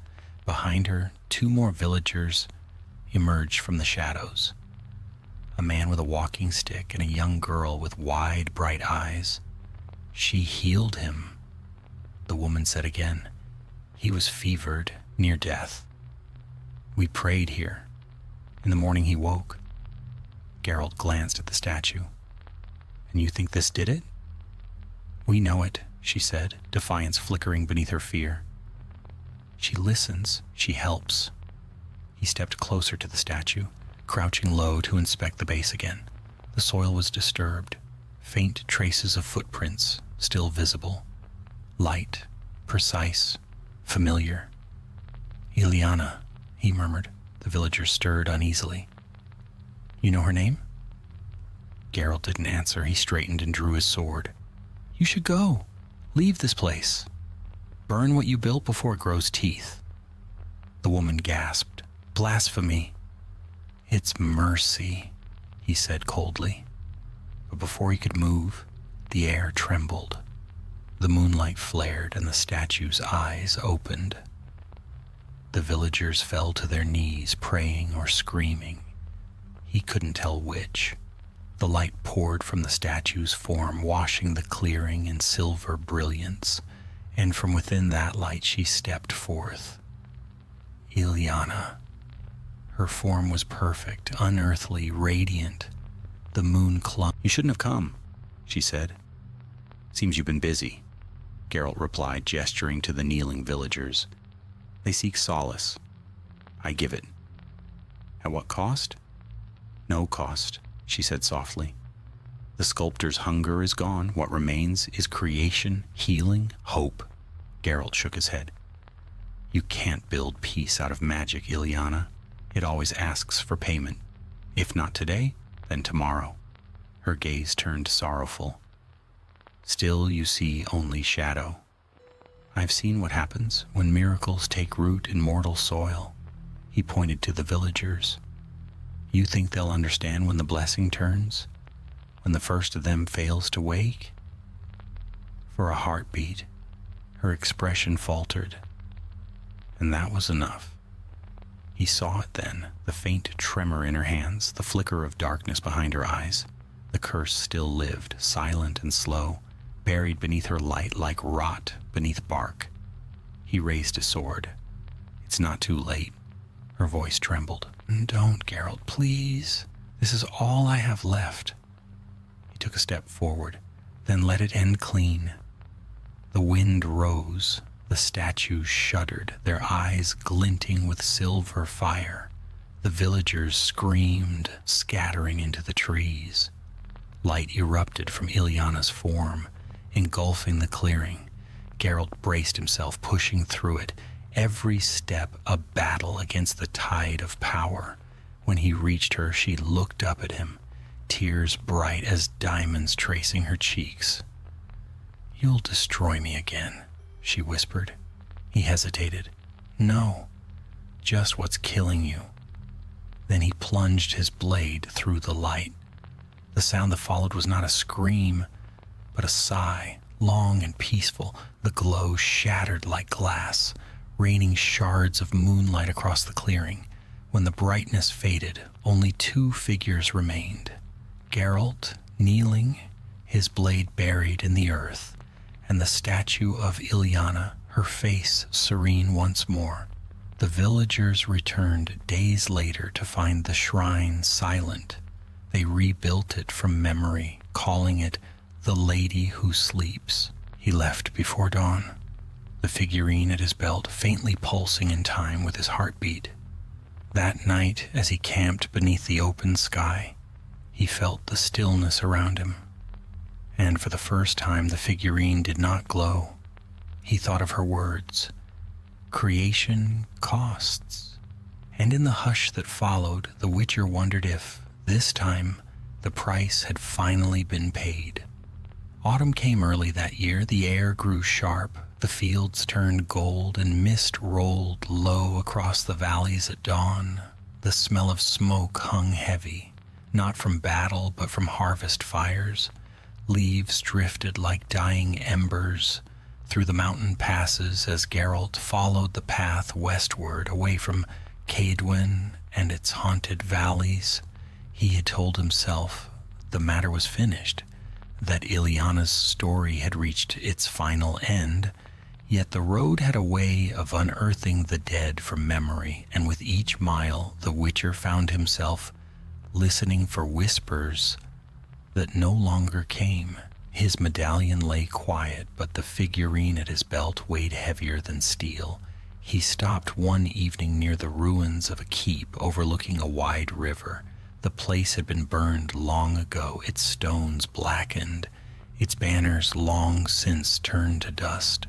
Behind her, two more villagers emerged from the shadows. A man with a walking stick and a young girl with wide, bright eyes. "She healed him," the woman said again. "He was fevered, near death. We prayed here. In the morning he woke." Geralt glanced at the statue. "And you think this did it?" "We know it," she said, defiance flickering beneath her fear. "She listens, she helps." He stepped closer to the statue. crouching low to inspect the base again. The soil was disturbed, faint traces of footprints still visible. Light, precise, familiar. "Ileana," he murmured. The villager stirred uneasily. "You know her name?" Geralt didn't answer. He straightened and drew his sword. "You should go. Leave this place. Burn what you built before it grows teeth." The woman gasped. "Blasphemy." "It's mercy," he said coldly. But before he could move, the air trembled. The moonlight flared and the statue's eyes opened. The villagers fell to their knees, praying or screaming. He couldn't tell which. The light poured from the statue's form, washing the clearing in silver brilliance, and from within that light she stepped forth. Ileana. Her form was perfect, unearthly, radiant. The moon clung. "You shouldn't have come," she said. "Seems you've been busy," Geralt replied, gesturing to the kneeling villagers. "They seek solace. I give it." "At what cost?" "No cost," she said softly. "The sculptor's hunger is gone. What remains is creation, healing, hope." Geralt shook his head. "You can't build peace out of magic, Ileana. It always asks for payment. If not today, then tomorrow." Her gaze turned sorrowful. "Still you see only shadow. I've seen what happens when miracles take root in mortal soil." He pointed to the villagers. "You think they'll understand when the blessing turns? When the first of them fails to wake?" For a heartbeat, her expression faltered. And that was enough. He saw it then, the faint tremor in her hands, the flicker of darkness behind her eyes. The curse still lived, silent and slow, buried beneath her light like rot beneath bark. He raised his sword. "It's not too late." Her voice trembled. "Don't, Geralt, please. This is all I have left." He took a step forward, then let it end clean. The wind rose. The statues shuddered, their eyes glinting with silver fire. The villagers screamed, scattering into the trees. Light erupted from Ileana's form, engulfing the clearing. Geralt braced himself, pushing through it, every step a battle against the tide of power. When he reached her, she looked up at him, tears bright as diamonds tracing her cheeks. "You'll destroy me again," she whispered. He hesitated. "No, just what's killing you." Then he plunged his blade through the light. The sound that followed was not a scream, but a sigh, long and peaceful. The glow shattered like glass, raining shards of moonlight across the clearing. When the brightness faded, only two figures remained. Geralt, kneeling, his blade buried in the earth, and the statue of Ileana, her face serene once more. The villagers returned days later to find the shrine silent. They rebuilt it from memory, calling it the Lady Who Sleeps. He left before dawn, the figurine at his belt faintly pulsing in time with his heartbeat. That night, as he camped beneath the open sky, he felt the stillness around him. And for the first time, the figurine did not glow. He thought of her words. Creation costs. And in the hush that followed, the Witcher wondered if, this time, the price had finally been paid. Autumn came early that year. The air grew sharp. The fields turned gold, and mist rolled low across the valleys at dawn. The smell of smoke hung heavy, not from battle, but from harvest fires. Leaves drifted like dying embers through the mountain passes as Geralt followed the path westward, away from Cadwyn and its haunted valleys. He had told himself the matter was finished, that Ileana's story had reached its final end. Yet the road had a way of unearthing the dead from memory, and with each mile the Witcher found himself listening for whispers that no longer came. His medallion lay quiet, but the figurine at his belt weighed heavier than steel. He stopped one evening near the ruins of a keep overlooking a wide river. The place had been burned long ago, its stones blackened, its banners long since turned to dust.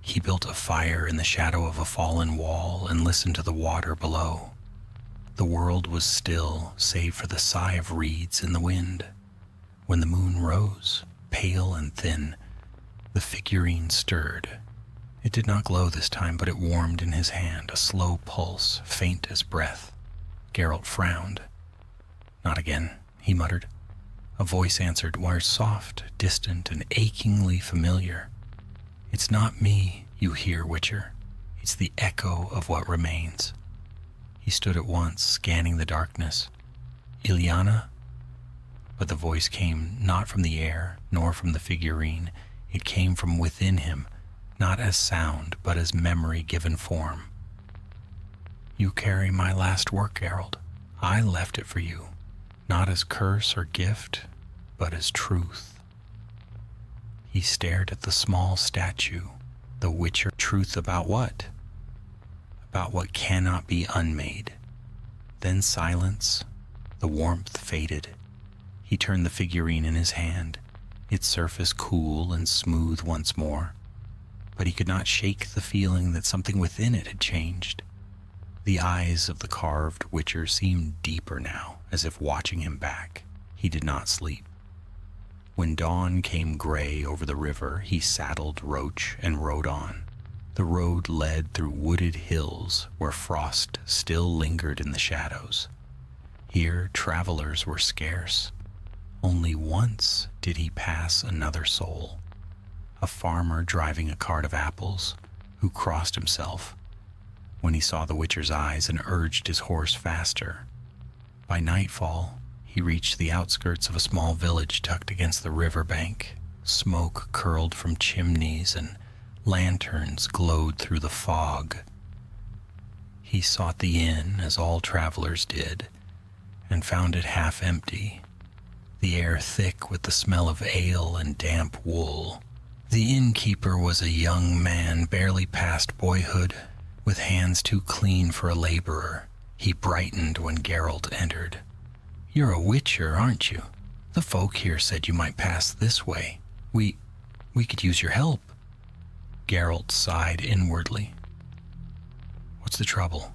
He built a fire in the shadow of a fallen wall and listened to the water below. The world was still, save for the sigh of reeds in the wind. When the moon rose, pale and thin, the figurine stirred. It did not glow this time, but it warmed in his hand, a slow pulse, faint as breath. Geralt frowned. "Not again," he muttered. A voice answered, wires soft, distant, and achingly familiar. "It's not me you hear, Witcher. It's the echo of what remains." He stood at once, scanning the darkness. "Ilyana?" But the voice came not from the air, nor from the figurine. It came from within him, not as sound, but as memory given form. "You carry my last work, Geralt. I left it for you, not as curse or gift, but as truth." He stared at the small statue, the Witcher. Truth about what? About what cannot be unmade. Then silence, the warmth faded. He turned the figurine in his hand, its surface cool and smooth once more. But he could not shake the feeling that something within it had changed. The eyes of the carved Witcher seemed deeper now, as if watching him back. He did not sleep. When dawn came gray over the river, he saddled Roach and rode on. The road led through wooded hills where frost still lingered in the shadows. Here travelers were scarce. Only once did he pass another soul, a farmer driving a cart of apples, who crossed himself when he saw the Witcher's eyes and urged his horse faster. By nightfall, he reached the outskirts of a small village tucked against the river bank. Smoke curled from chimneys and lanterns glowed through the fog. He sought the inn, as all travelers did, and found it half empty, the air thick with the smell of ale and damp wool. The innkeeper was a young man barely past boyhood, with hands too clean for a laborer. He brightened when Geralt entered. "You're a Witcher, aren't you? The folk here said you might pass this way. We could use your help." Geralt sighed inwardly. "What's the trouble?"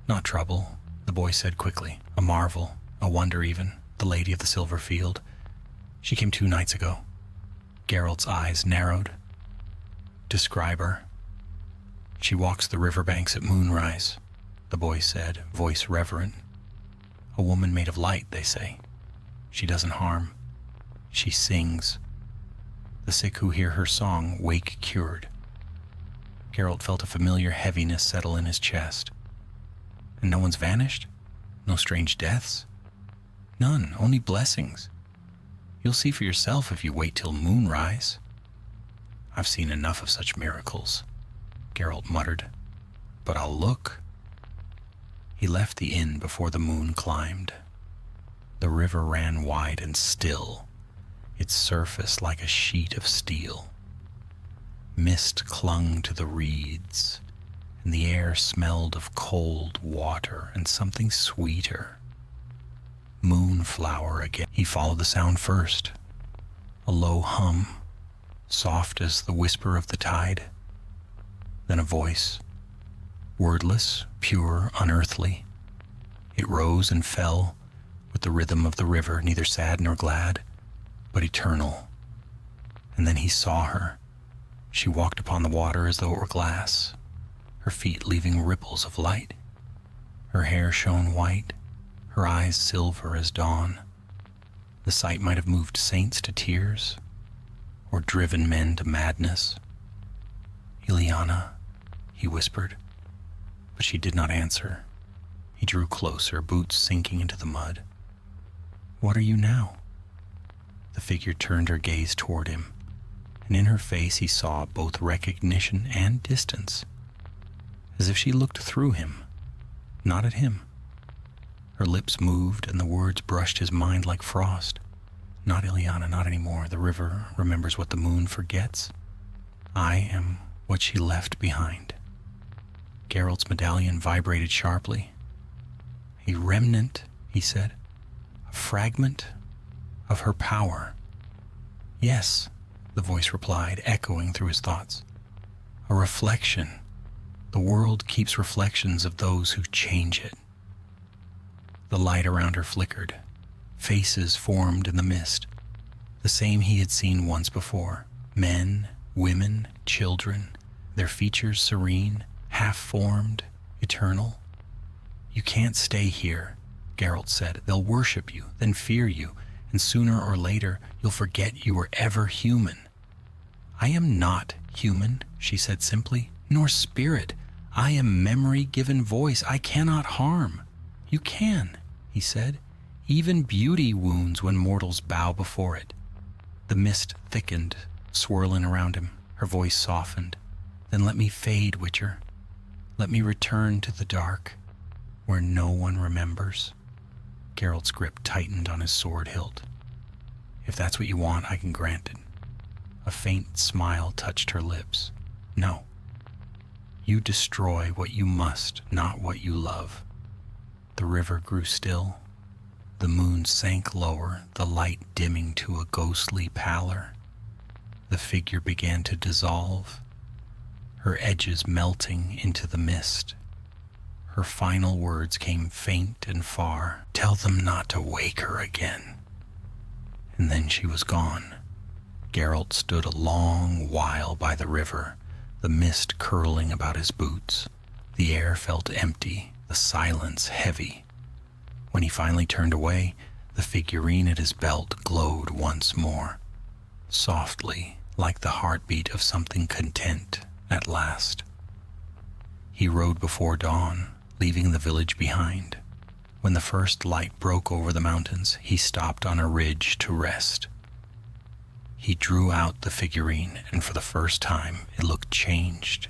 "Not trouble," the boy said quickly. "A marvel, a wonder even, the Lady of the Silver Field. She came 2 nights ago." Geralt's eyes narrowed. "Describe her." "She walks the riverbanks at moonrise," the boy said, voice reverent. "A woman made of light, they say. She doesn't harm. She sings. The sick who hear her song wake cured." Geralt felt a familiar heaviness settle in his chest. "And no one's vanished? No strange deaths?" "None, only blessings. You'll see for yourself if you wait till moonrise." "I've seen enough of such miracles," Geralt muttered. "But I'll look." He left the inn before the moon climbed. The river ran wide and still, its surface like a sheet of steel. Mist clung to the reeds, and the air smelled of cold water and something sweeter. Moonflower again. He followed the sound first, a low hum, soft as the whisper of the tide. Then a voice, wordless, pure, unearthly. It rose and fell with the rhythm of the river, neither sad nor glad, but eternal. And then he saw her. She walked upon the water as though it were glass, her feet leaving ripples of light. Her hair shone white, her eyes silver as dawn. The sight might have moved saints to tears, or driven men to madness. "Ilyana," he whispered, but she did not answer. He drew closer, boots sinking into the mud. "What are you now?" The figure turned her gaze toward him, and in her face he saw both recognition and distance, as if she looked through him, not at him. Her lips moved, and the words brushed his mind like frost. "Not Ilyana, not anymore. The river remembers what the moon forgets. I am what she left behind." Geralt's medallion vibrated sharply. A remnant, he said. A fragment of her power. Yes, the voice replied, echoing through his thoughts. A reflection. The world keeps reflections of those who change it. The light around her flickered. Faces formed in the mist, the same he had seen once before. Men, women, children, their features serene, half-formed, eternal. You can't stay here, Geralt said. They'll worship you, then fear you, and sooner or later you'll forget you were ever human. I am not human, she said simply, nor spirit. I am memory given voice. I cannot harm. You can, he said. Even beauty wounds when mortals bow before it. The mist thickened, swirling around him. Her voice softened. Then let me fade, Witcher. Let me return to the dark, where no one remembers. Geralt's grip tightened on his sword hilt. If that's what you want, I can grant it. A faint smile touched her lips. No. You destroy what you must, not what you love. The river grew still. The moon sank lower, the light dimming to a ghostly pallor. The figure began to dissolve, her edges melting into the mist. Her final words came faint and far. Tell them not to wake her again. And then she was gone. Geralt stood a long while by the river, the mist curling about his boots. The air felt empty, the silence heavy. When he finally turned away, the figurine at his belt glowed once more, softly, like the heartbeat of something content at last. He rode before dawn, leaving the village behind. When the first light broke over the mountains, he stopped on a ridge to rest. He drew out the figurine, and for the first time it looked changed.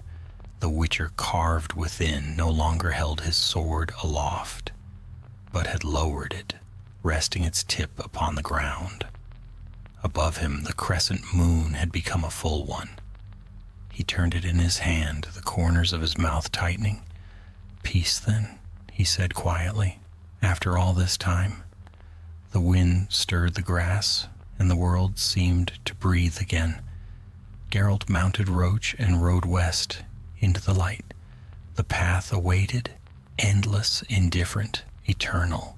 The Witcher carved within no longer held his sword aloft, but had lowered it, resting its tip upon the ground. Above him, the crescent moon had become a full one. He turned it in his hand, the corners of his mouth tightening. Peace, then, he said quietly. After all this time, the wind stirred the grass, and the world seemed to breathe again. Geralt mounted Roach and rode west into the light. The path awaited, endless, indifferent, eternal.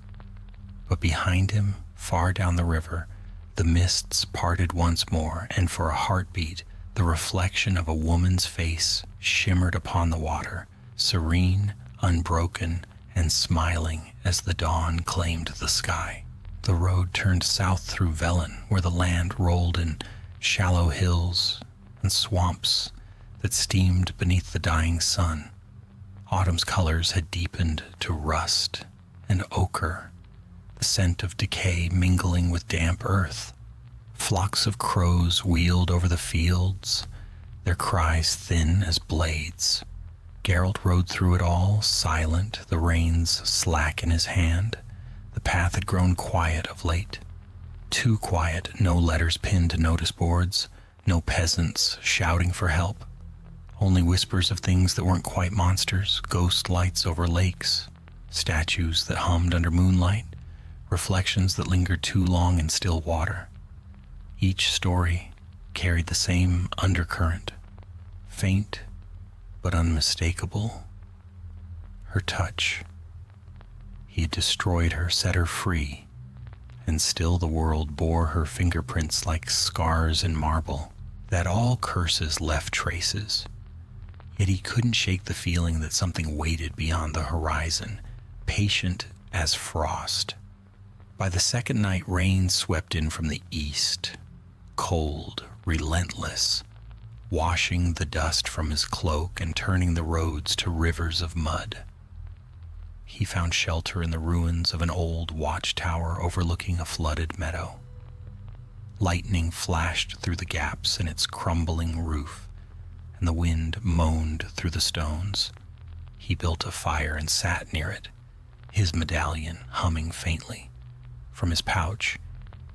But behind him, far down the river, the mists parted once more, and for a heartbeat, the reflection of a woman's face shimmered upon the water, serene, unbroken, and smiling as the dawn claimed the sky. The road turned south through Velen, where the land rolled in shallow hills and swamps that steamed beneath the dying sun. Autumn's colors had deepened to rust and ochre, the scent of decay mingling with damp earth. Flocks of crows wheeled over the fields, their cries thin as blades. Geralt rode through it all, silent, the reins slack in his hand. The path had grown quiet of late. Too quiet, no letters pinned to notice boards, no peasants shouting for help. Only whispers of things that weren't quite monsters, ghost lights over lakes, statues that hummed under moonlight, reflections that lingered too long in still water. Each story carried the same undercurrent, faint but unmistakable. Her touch. He had destroyed her, set her free, and still the world bore her fingerprints like scars in marble, that all curses left traces. Yet he couldn't shake the feeling that something waited beyond the horizon, patient as frost. By the second night, rain swept in from the east, cold, relentless, washing the dust from his cloak and turning the roads to rivers of mud. He found shelter in the ruins of an old watchtower overlooking a flooded meadow. Lightning flashed through the gaps in its crumbling roof, and the wind moaned through the stones. He built a fire and sat near it, his medallion humming faintly. From his pouch,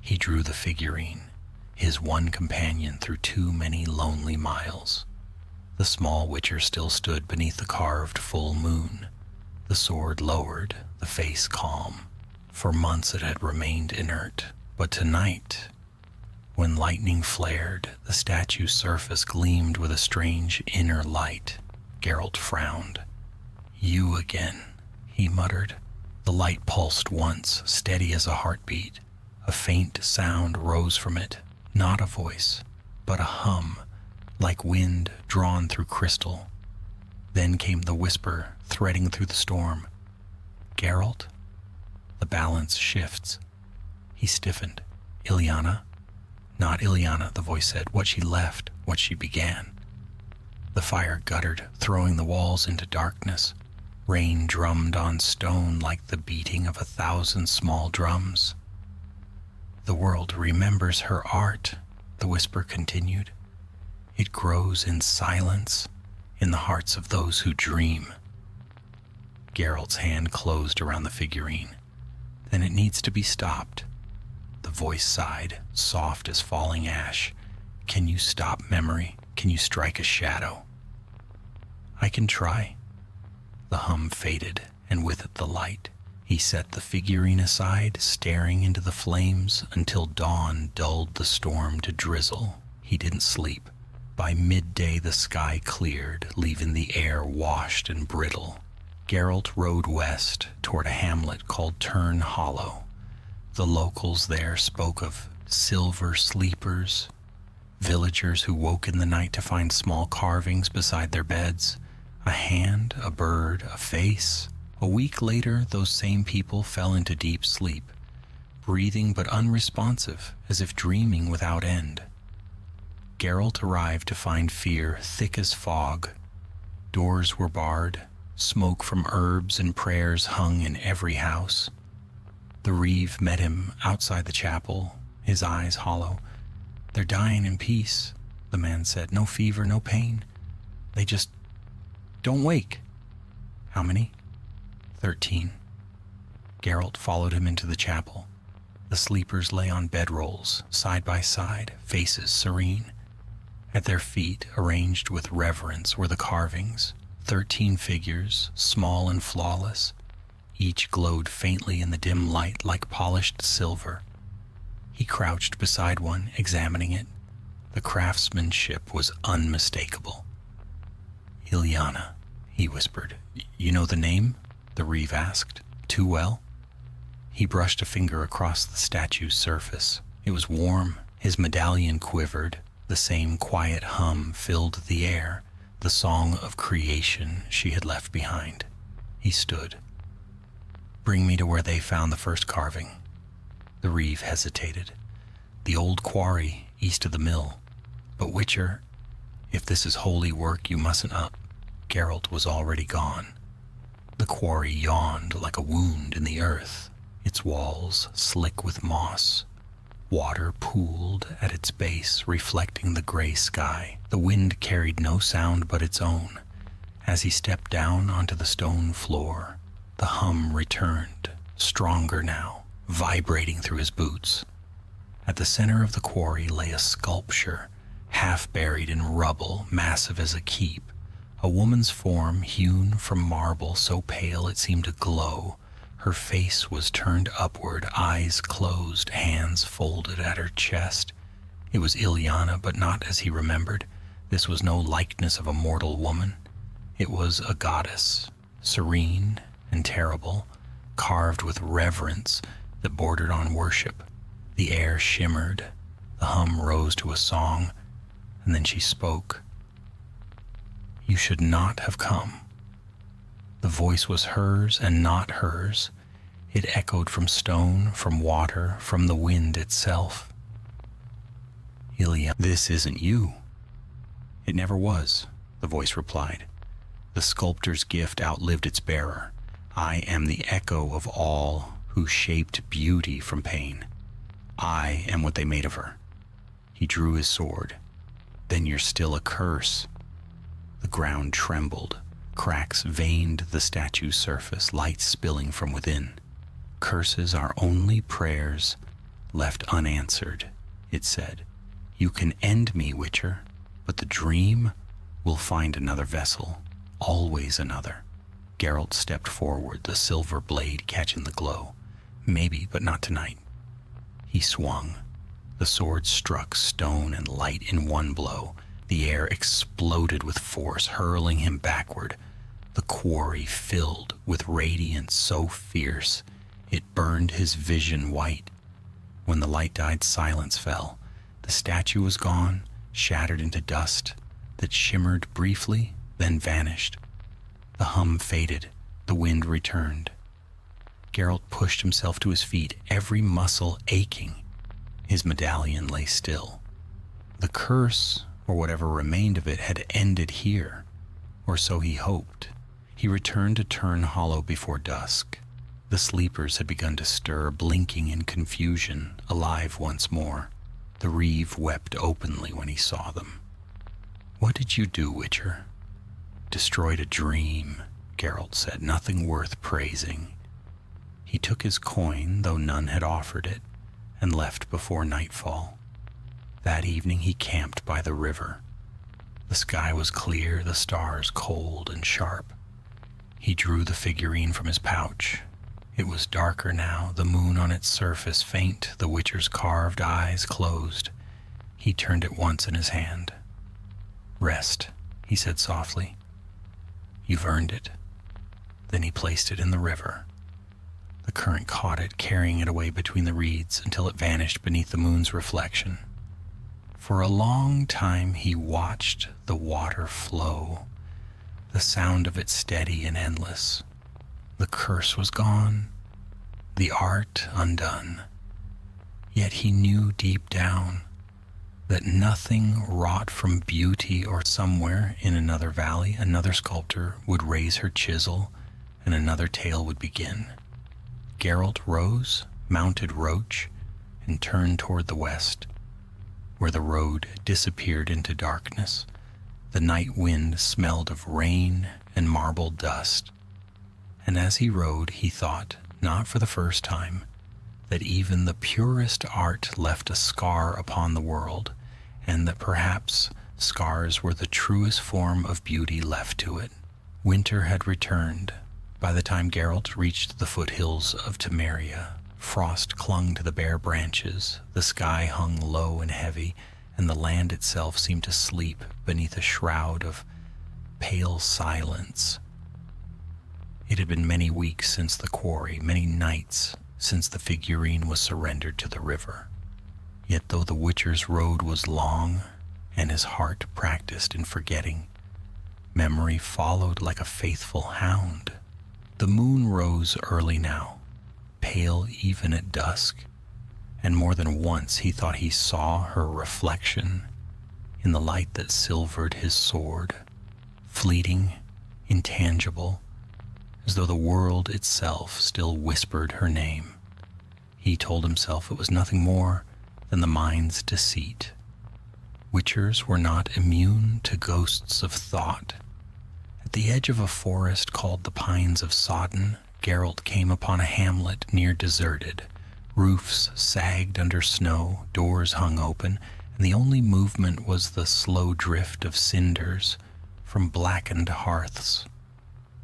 he drew the figurine, his one companion through too many lonely miles. The small witcher still stood beneath the carved full moon, the sword lowered, the face calm. For months it had remained inert, but tonight, when lightning flared, the statue's surface gleamed with a strange inner light. Geralt frowned. "You again," he muttered. The light pulsed once, steady as a heartbeat. A faint sound rose from it, not a voice, but a hum, like wind drawn through crystal. Then came the whisper, threading through the storm. "Geralt?" The balance shifts. He stiffened. "Ilyana?" "Not Ilyana," the voice said. "What she left, what she began." The fire guttered, throwing the walls into darkness. Rain drummed on stone like the beating of 1,000 small drums. "The world remembers her art," the whisper continued. "It grows in silence, in the hearts of those who dream." Geralt's hand closed around the figurine. "Then it needs to be stopped." The voice sighed, soft as falling ash. "Can you stop memory? Can you strike a shadow?" "I can try." The hum faded, and with it the light. He set the figurine aside, staring into the flames until dawn dulled the storm to drizzle. He didn't sleep. By midday the sky cleared, leaving the air washed and brittle. Geralt rode west toward a hamlet called Turn Hollow. The locals there spoke of silver sleepers, villagers who woke in the night to find small carvings beside their beds, a hand, a bird, a face. A week later, those same people fell into deep sleep, breathing but unresponsive, as if dreaming without end. Geralt arrived to find fear thick as fog. Doors were barred, smoke from herbs and prayers hung in every house. The Reeve met him outside the chapel, his eyes hollow. "They're dying in peace," the man said. "No fever, no pain. They just don't wake." "How many?" 13. Geralt followed him into the chapel. The sleepers lay on bedrolls, side by side, faces serene. At their feet, arranged with reverence, were the carvings, 13 figures, small and flawless. Each glowed faintly in the dim light like polished silver. He crouched beside one, examining it. The craftsmanship was unmistakable. "Ilyana," he whispered. "You know the name?" the Reeve asked. "Too well?" He brushed a finger across the statue's surface. It was warm. His medallion quivered. The same quiet hum filled the air, the song of creation she had left behind. He stood. "Bring me to where they found the first carving." The Reeve hesitated. "The old quarry, east of the mill. But Witcher, if this is holy work, you mustn't up." Geralt was already gone. The quarry yawned like a wound in the earth, its walls slick with moss. Water pooled at its base, reflecting the gray sky. The wind carried no sound but its own. As he stepped down onto the stone floor, the hum returned, stronger now, vibrating through his boots. At the center of the quarry lay a sculpture, half buried in rubble, massive as a keep. A woman's form hewn from marble, so pale it seemed to glow. Her face was turned upward, eyes closed, hands folded at her chest. It was Ilyana, but not as he remembered. This was no likeness of a mortal woman. It was a goddess, serene and terrible, carved with reverence that bordered on worship. The air shimmered, the hum rose to a song, and then she spoke. "You should not have come." The voice was hers and not hers. It echoed from stone, from water, from the wind itself. "Ilyana, this isn't you." "It never was," the voice replied. "The sculptor's gift outlived its bearer. I am the echo of all who shaped beauty from pain. I am what they made of her." He drew his sword. "Then you're still a curse." The ground trembled. Cracks veined the statue's surface, light spilling from within. "Curses are only prayers left unanswered," it said. "You can end me, Witcher, but the dream We'll find another vessel, always another. Geralt stepped forward, the silver blade catching the glow. Maybe, but not tonight. He swung. The sword struck stone and light in one blow. The air exploded with force, hurling him backward. The quarry filled with radiance so fierce, it burned his vision white. When the light died, silence fell. The statue was gone, shattered into dust that shimmered briefly, then vanished. The hum faded. The wind returned. Geralt pushed himself to his feet, every muscle aching. His medallion lay still. The curse, or whatever remained of it, had ended here, or so he hoped. He returned to Turn Hollow before dusk. The sleepers had begun to stir, blinking in confusion, alive once more. The Reeve wept openly when he saw them. "What did you do, Witcher?" "Destroyed a dream," Geralt said, "nothing worth praising." He took his coin, though none had offered it, and left before nightfall. That evening he camped by the river. The sky was clear, the stars cold and sharp. He drew the figurine from his pouch. It was darker now, the moon on its surface faint, the Witcher's carved eyes closed. He turned it once in his hand. "Rest," he said softly. "You've earned it." Then he placed it in the river. The current caught it, carrying it away between the reeds until it vanished beneath the moon's reflection. For a long time he watched the water flow, the sound of it steady and endless. The curse was gone, the art undone. Yet he knew deep down that nothing wrought from beauty, or somewhere in another valley another sculptor would raise her chisel and another tale would begin. Geralt rose, mounted Roach, and turned toward the west, where the road disappeared into darkness. The night wind smelled of rain and marble dust. And as he rode, he thought, not for the first time, that even the purest art left a scar upon the world, and that perhaps scars were the truest form of beauty left to it. Winter had returned. By the time Geralt reached the foothills of Temeria, frost clung to the bare branches, the sky hung low and heavy, and the land itself seemed to sleep beneath a shroud of pale silence. It had been many weeks since the quarry, many nights since the figurine was surrendered to the river. Yet though the Witcher's road was long, and his heart practiced in forgetting, memory followed like a faithful hound. The moon rose early now, pale even at dusk, and more than once he thought he saw her reflection in the light that silvered his sword, fleeting, intangible, as though the world itself still whispered her name. He told himself it was nothing more than the mind's deceit. Witchers were not immune to ghosts of thought. At the edge of a forest called the Pines of Sodden, Geralt came upon a hamlet near deserted. Roofs sagged under snow, doors hung open, and the only movement was the slow drift of cinders from blackened hearths.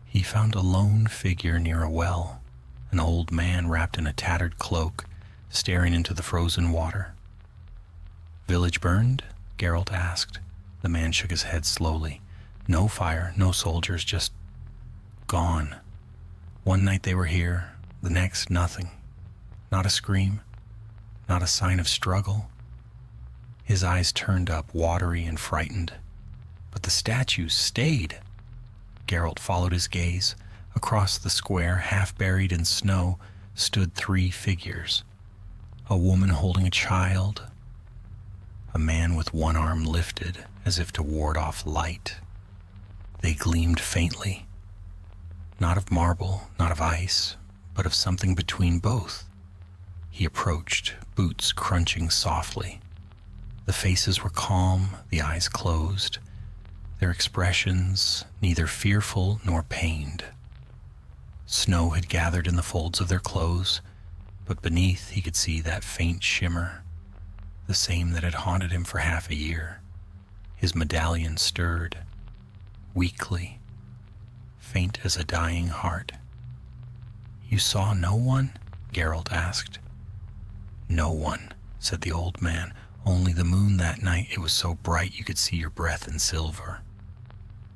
He found a lone figure near a well, an old man wrapped in a tattered cloak, staring into the frozen water. "Village burned?" Geralt asked. The man shook his head slowly. "No fire, no soldiers, just gone. One night they were here, the next nothing. Not a scream, not a sign of struggle." His eyes turned up, watery and frightened. "But the statues stayed." Geralt followed his gaze. Across the square, half buried in snow, stood 3 figures. A woman holding a child, a man with one arm lifted as if to ward off light. They gleamed faintly, not of marble, not of ice, but of something between both. He approached, boots crunching softly. The faces were calm, the eyes closed, their expressions neither fearful nor pained. Snow had gathered in the folds of their clothes, but beneath he could see that faint shimmer, the same that had haunted him for half a year. His medallion stirred. weakly, faint as a dying heart. "You saw no one?" Geralt asked. "No one," said the old man. "Only the moon that night. It was so bright you could see your breath in silver."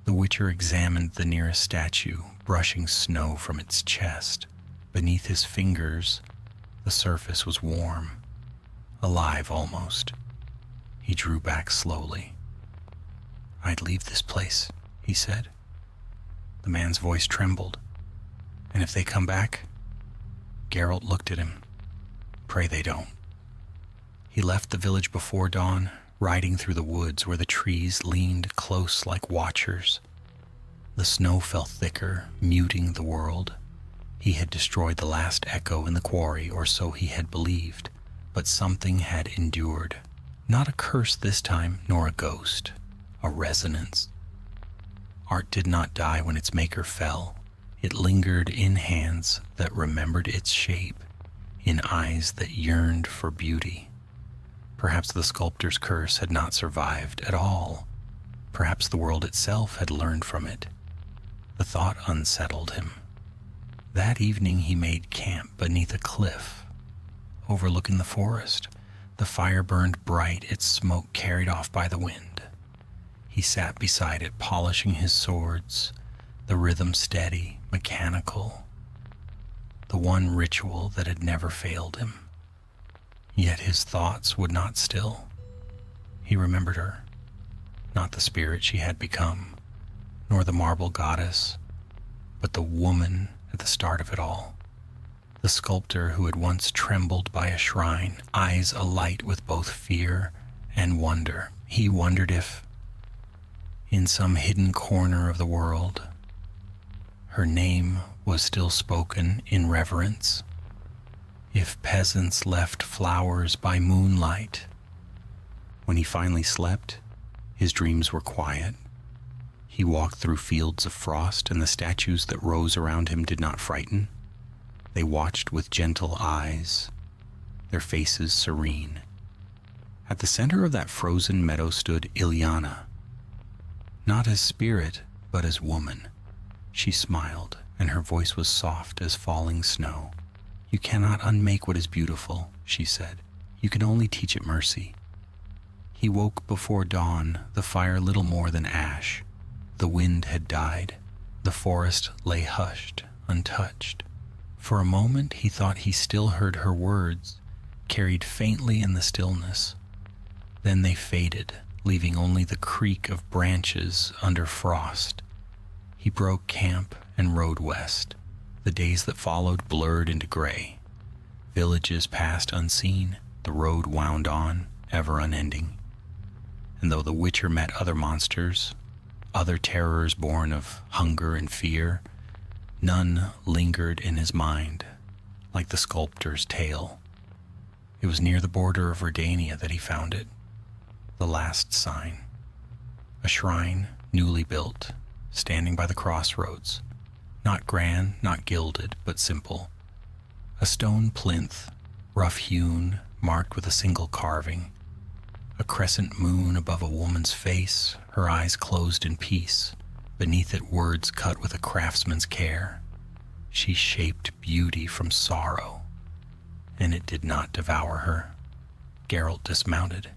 The Witcher examined the nearest statue, brushing snow from its chest. Beneath his fingers, the surface was warm, alive almost. He drew back slowly. "I'd leave this place," he said. The man's voice trembled. "And if they come back?" Geralt looked at him. "Pray they don't." He left the village before dawn, riding through the woods where the trees leaned close like watchers. The snow fell thicker, muting the world. He had destroyed the last echo in the quarry, or so he had believed, but something had endured. Not a curse this time, nor a ghost. A resonance. Art did not die when its maker fell. It lingered in hands that remembered its shape, in eyes that yearned for beauty. Perhaps the sculptor's curse had not survived at all. Perhaps the world itself had learned from it. The thought unsettled him. That evening he made camp beneath a cliff, overlooking the forest. The fire burned bright, its smoke carried off by the wind. He sat beside it, polishing his swords, the rhythm steady, mechanical, the one ritual that had never failed him. Yet his thoughts would not still. He remembered her, not the spirit she had become, nor the marble goddess, but the woman at the start of it all. The sculptor who had once trembled by a shrine, eyes alight with both fear and wonder. He wondered if, in some hidden corner of the world, her name was still spoken in reverence. If peasants left flowers by moonlight. When he finally slept, his dreams were quiet. He walked through fields of frost, and the statues that rose around him did not frighten. They watched with gentle eyes, their faces serene. At the center of that frozen meadow stood Ilyana, not as spirit, but as woman. She smiled, and her voice was soft as falling snow. "You cannot unmake what is beautiful," she said. "You can only teach it mercy." He woke before dawn, the fire little more than ash. The wind had died. The forest lay hushed, untouched. For a moment he thought he still heard her words, carried faintly in the stillness. Then they faded, leaving only the creak of branches under frost. He broke camp and rode west. The days that followed blurred into gray. Villages passed unseen, the road wound on, ever unending. And though the Witcher met other monsters, other terrors born of hunger and fear, none lingered in his mind, like the sculptor's tale. It was near the border of Redania that he found it, the last sign. A shrine, newly built, standing by the crossroads. Not grand, not gilded, but simple. A stone plinth, rough-hewn, marked with a single carving. A crescent moon above a woman's face, her eyes closed in peace. Beneath it words cut with a craftsman's care. She shaped beauty from sorrow, and it did not devour her. Geralt dismounted.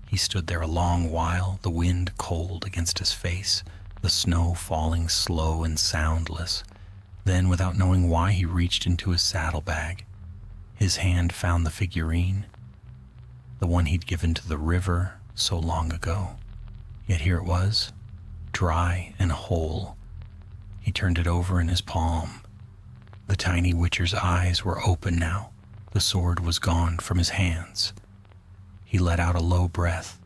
He stood there a long while, the wind cold against his face, the snow falling slow and soundless. Then, without knowing why, he reached into his saddlebag. His hand found the figurine, the one he'd given to the river so long ago. Yet here it was, dry and whole. He turned it over in his palm. The tiny Witcher's eyes were open now. The sword was gone from his hands. He let out a low breath.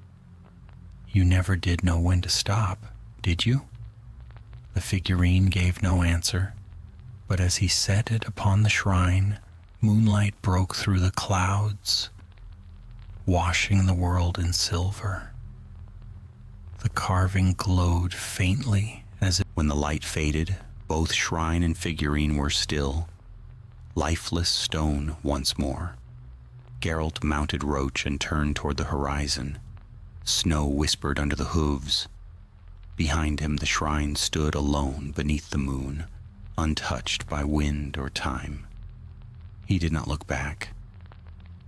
"You never did know when to stop, did you?" The figurine gave no answer, but as he set it upon the shrine, moonlight broke through the clouds, washing the world in silver. The carving glowed faintly as if when the light faded, both shrine and figurine were still, lifeless stone once more. Geralt mounted Roach and turned toward the horizon. Snow whispered under the hooves. Behind him, the shrine stood alone beneath the moon, untouched by wind or time. He did not look back.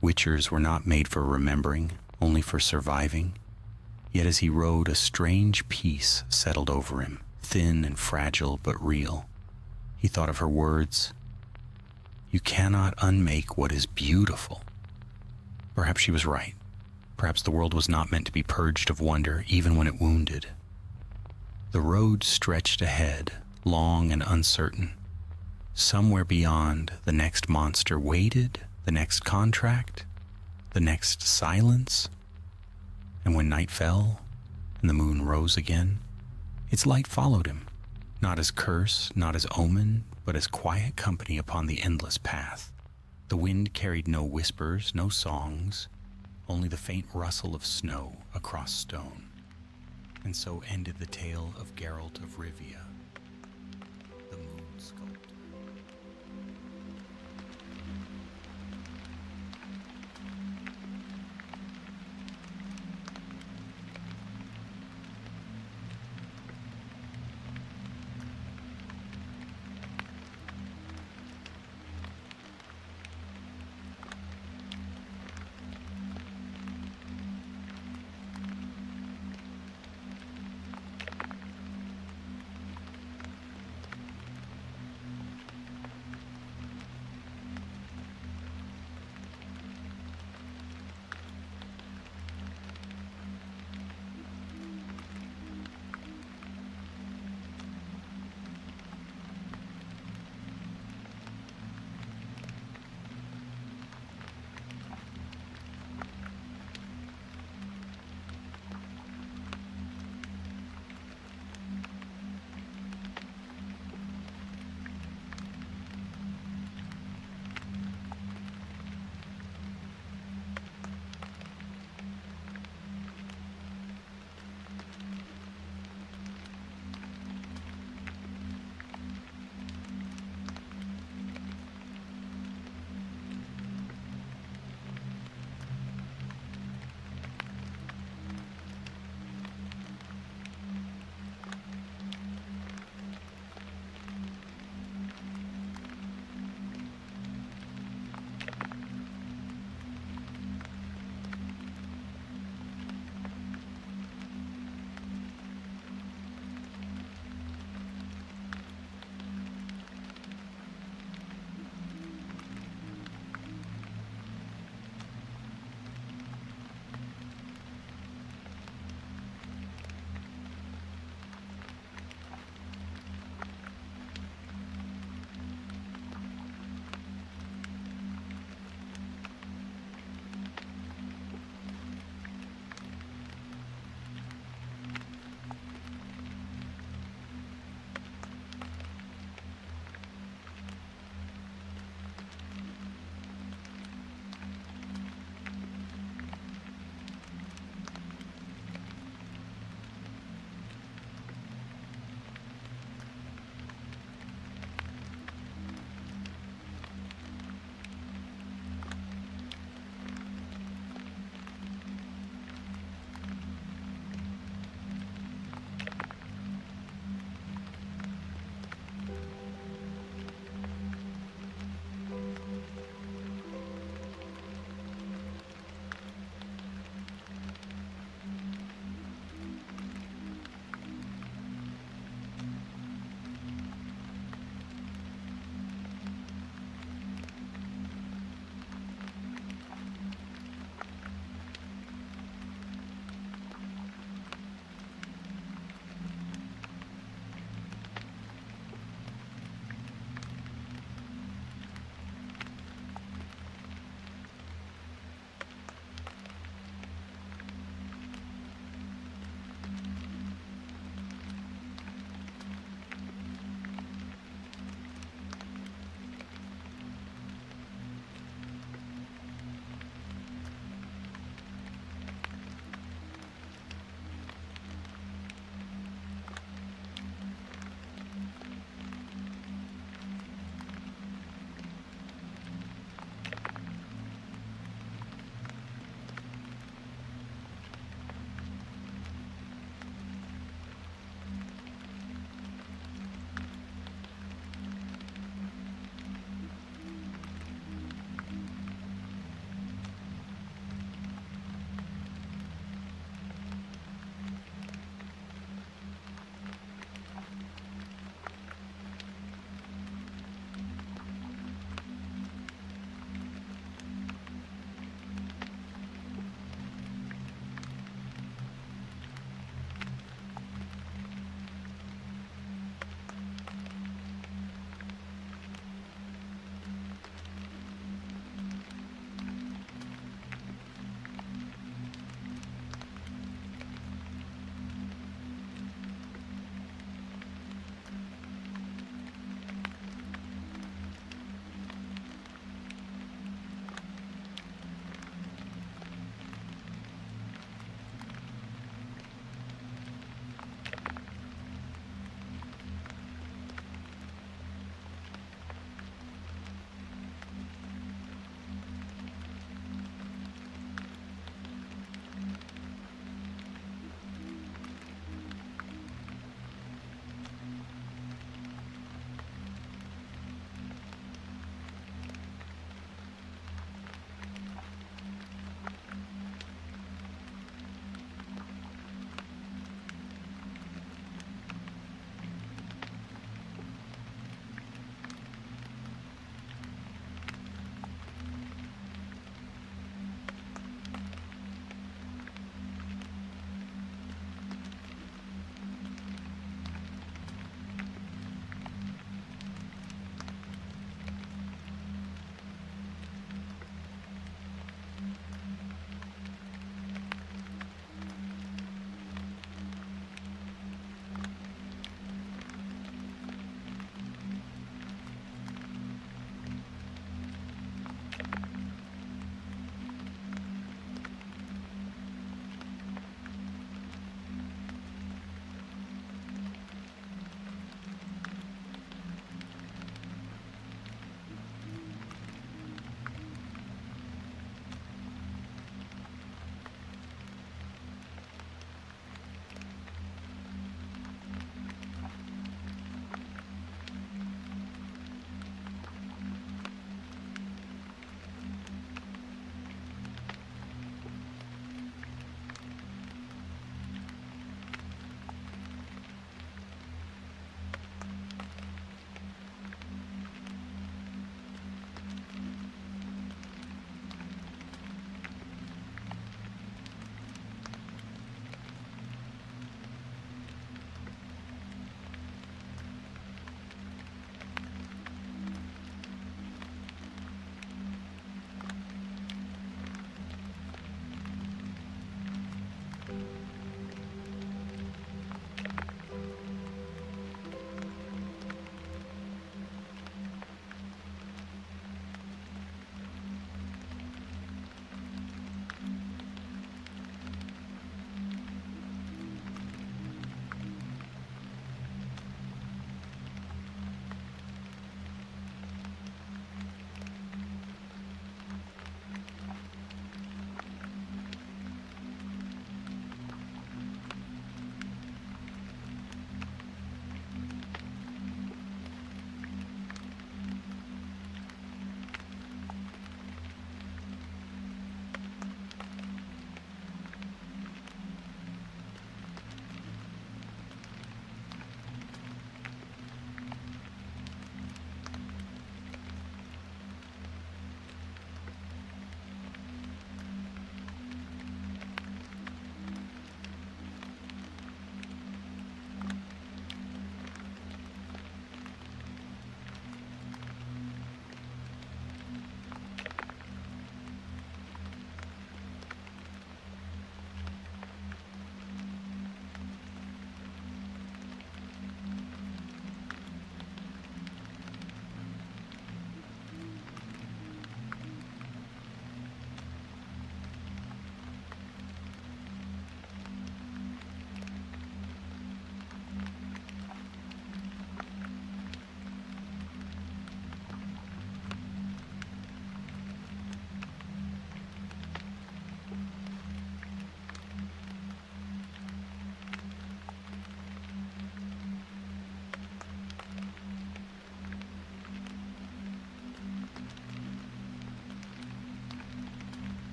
Witchers were not made for remembering, only for surviving. Yet as he rode, a strange peace settled over him, thin and fragile but real. He thought of her words, "You cannot unmake what is beautiful." Perhaps she was right. Perhaps the world was not meant to be purged of wonder, even when it wounded. The road stretched ahead, long and uncertain. Somewhere beyond, the next monster waited, the next contract, the next silence. And when night fell and the moon rose again, its light followed him, not as curse, not as omen, but as quiet company upon the endless path. The wind carried no whispers, no songs, only the faint rustle of snow across stone. And so ended the tale of Geralt of Rivia, the Moon Sculptor.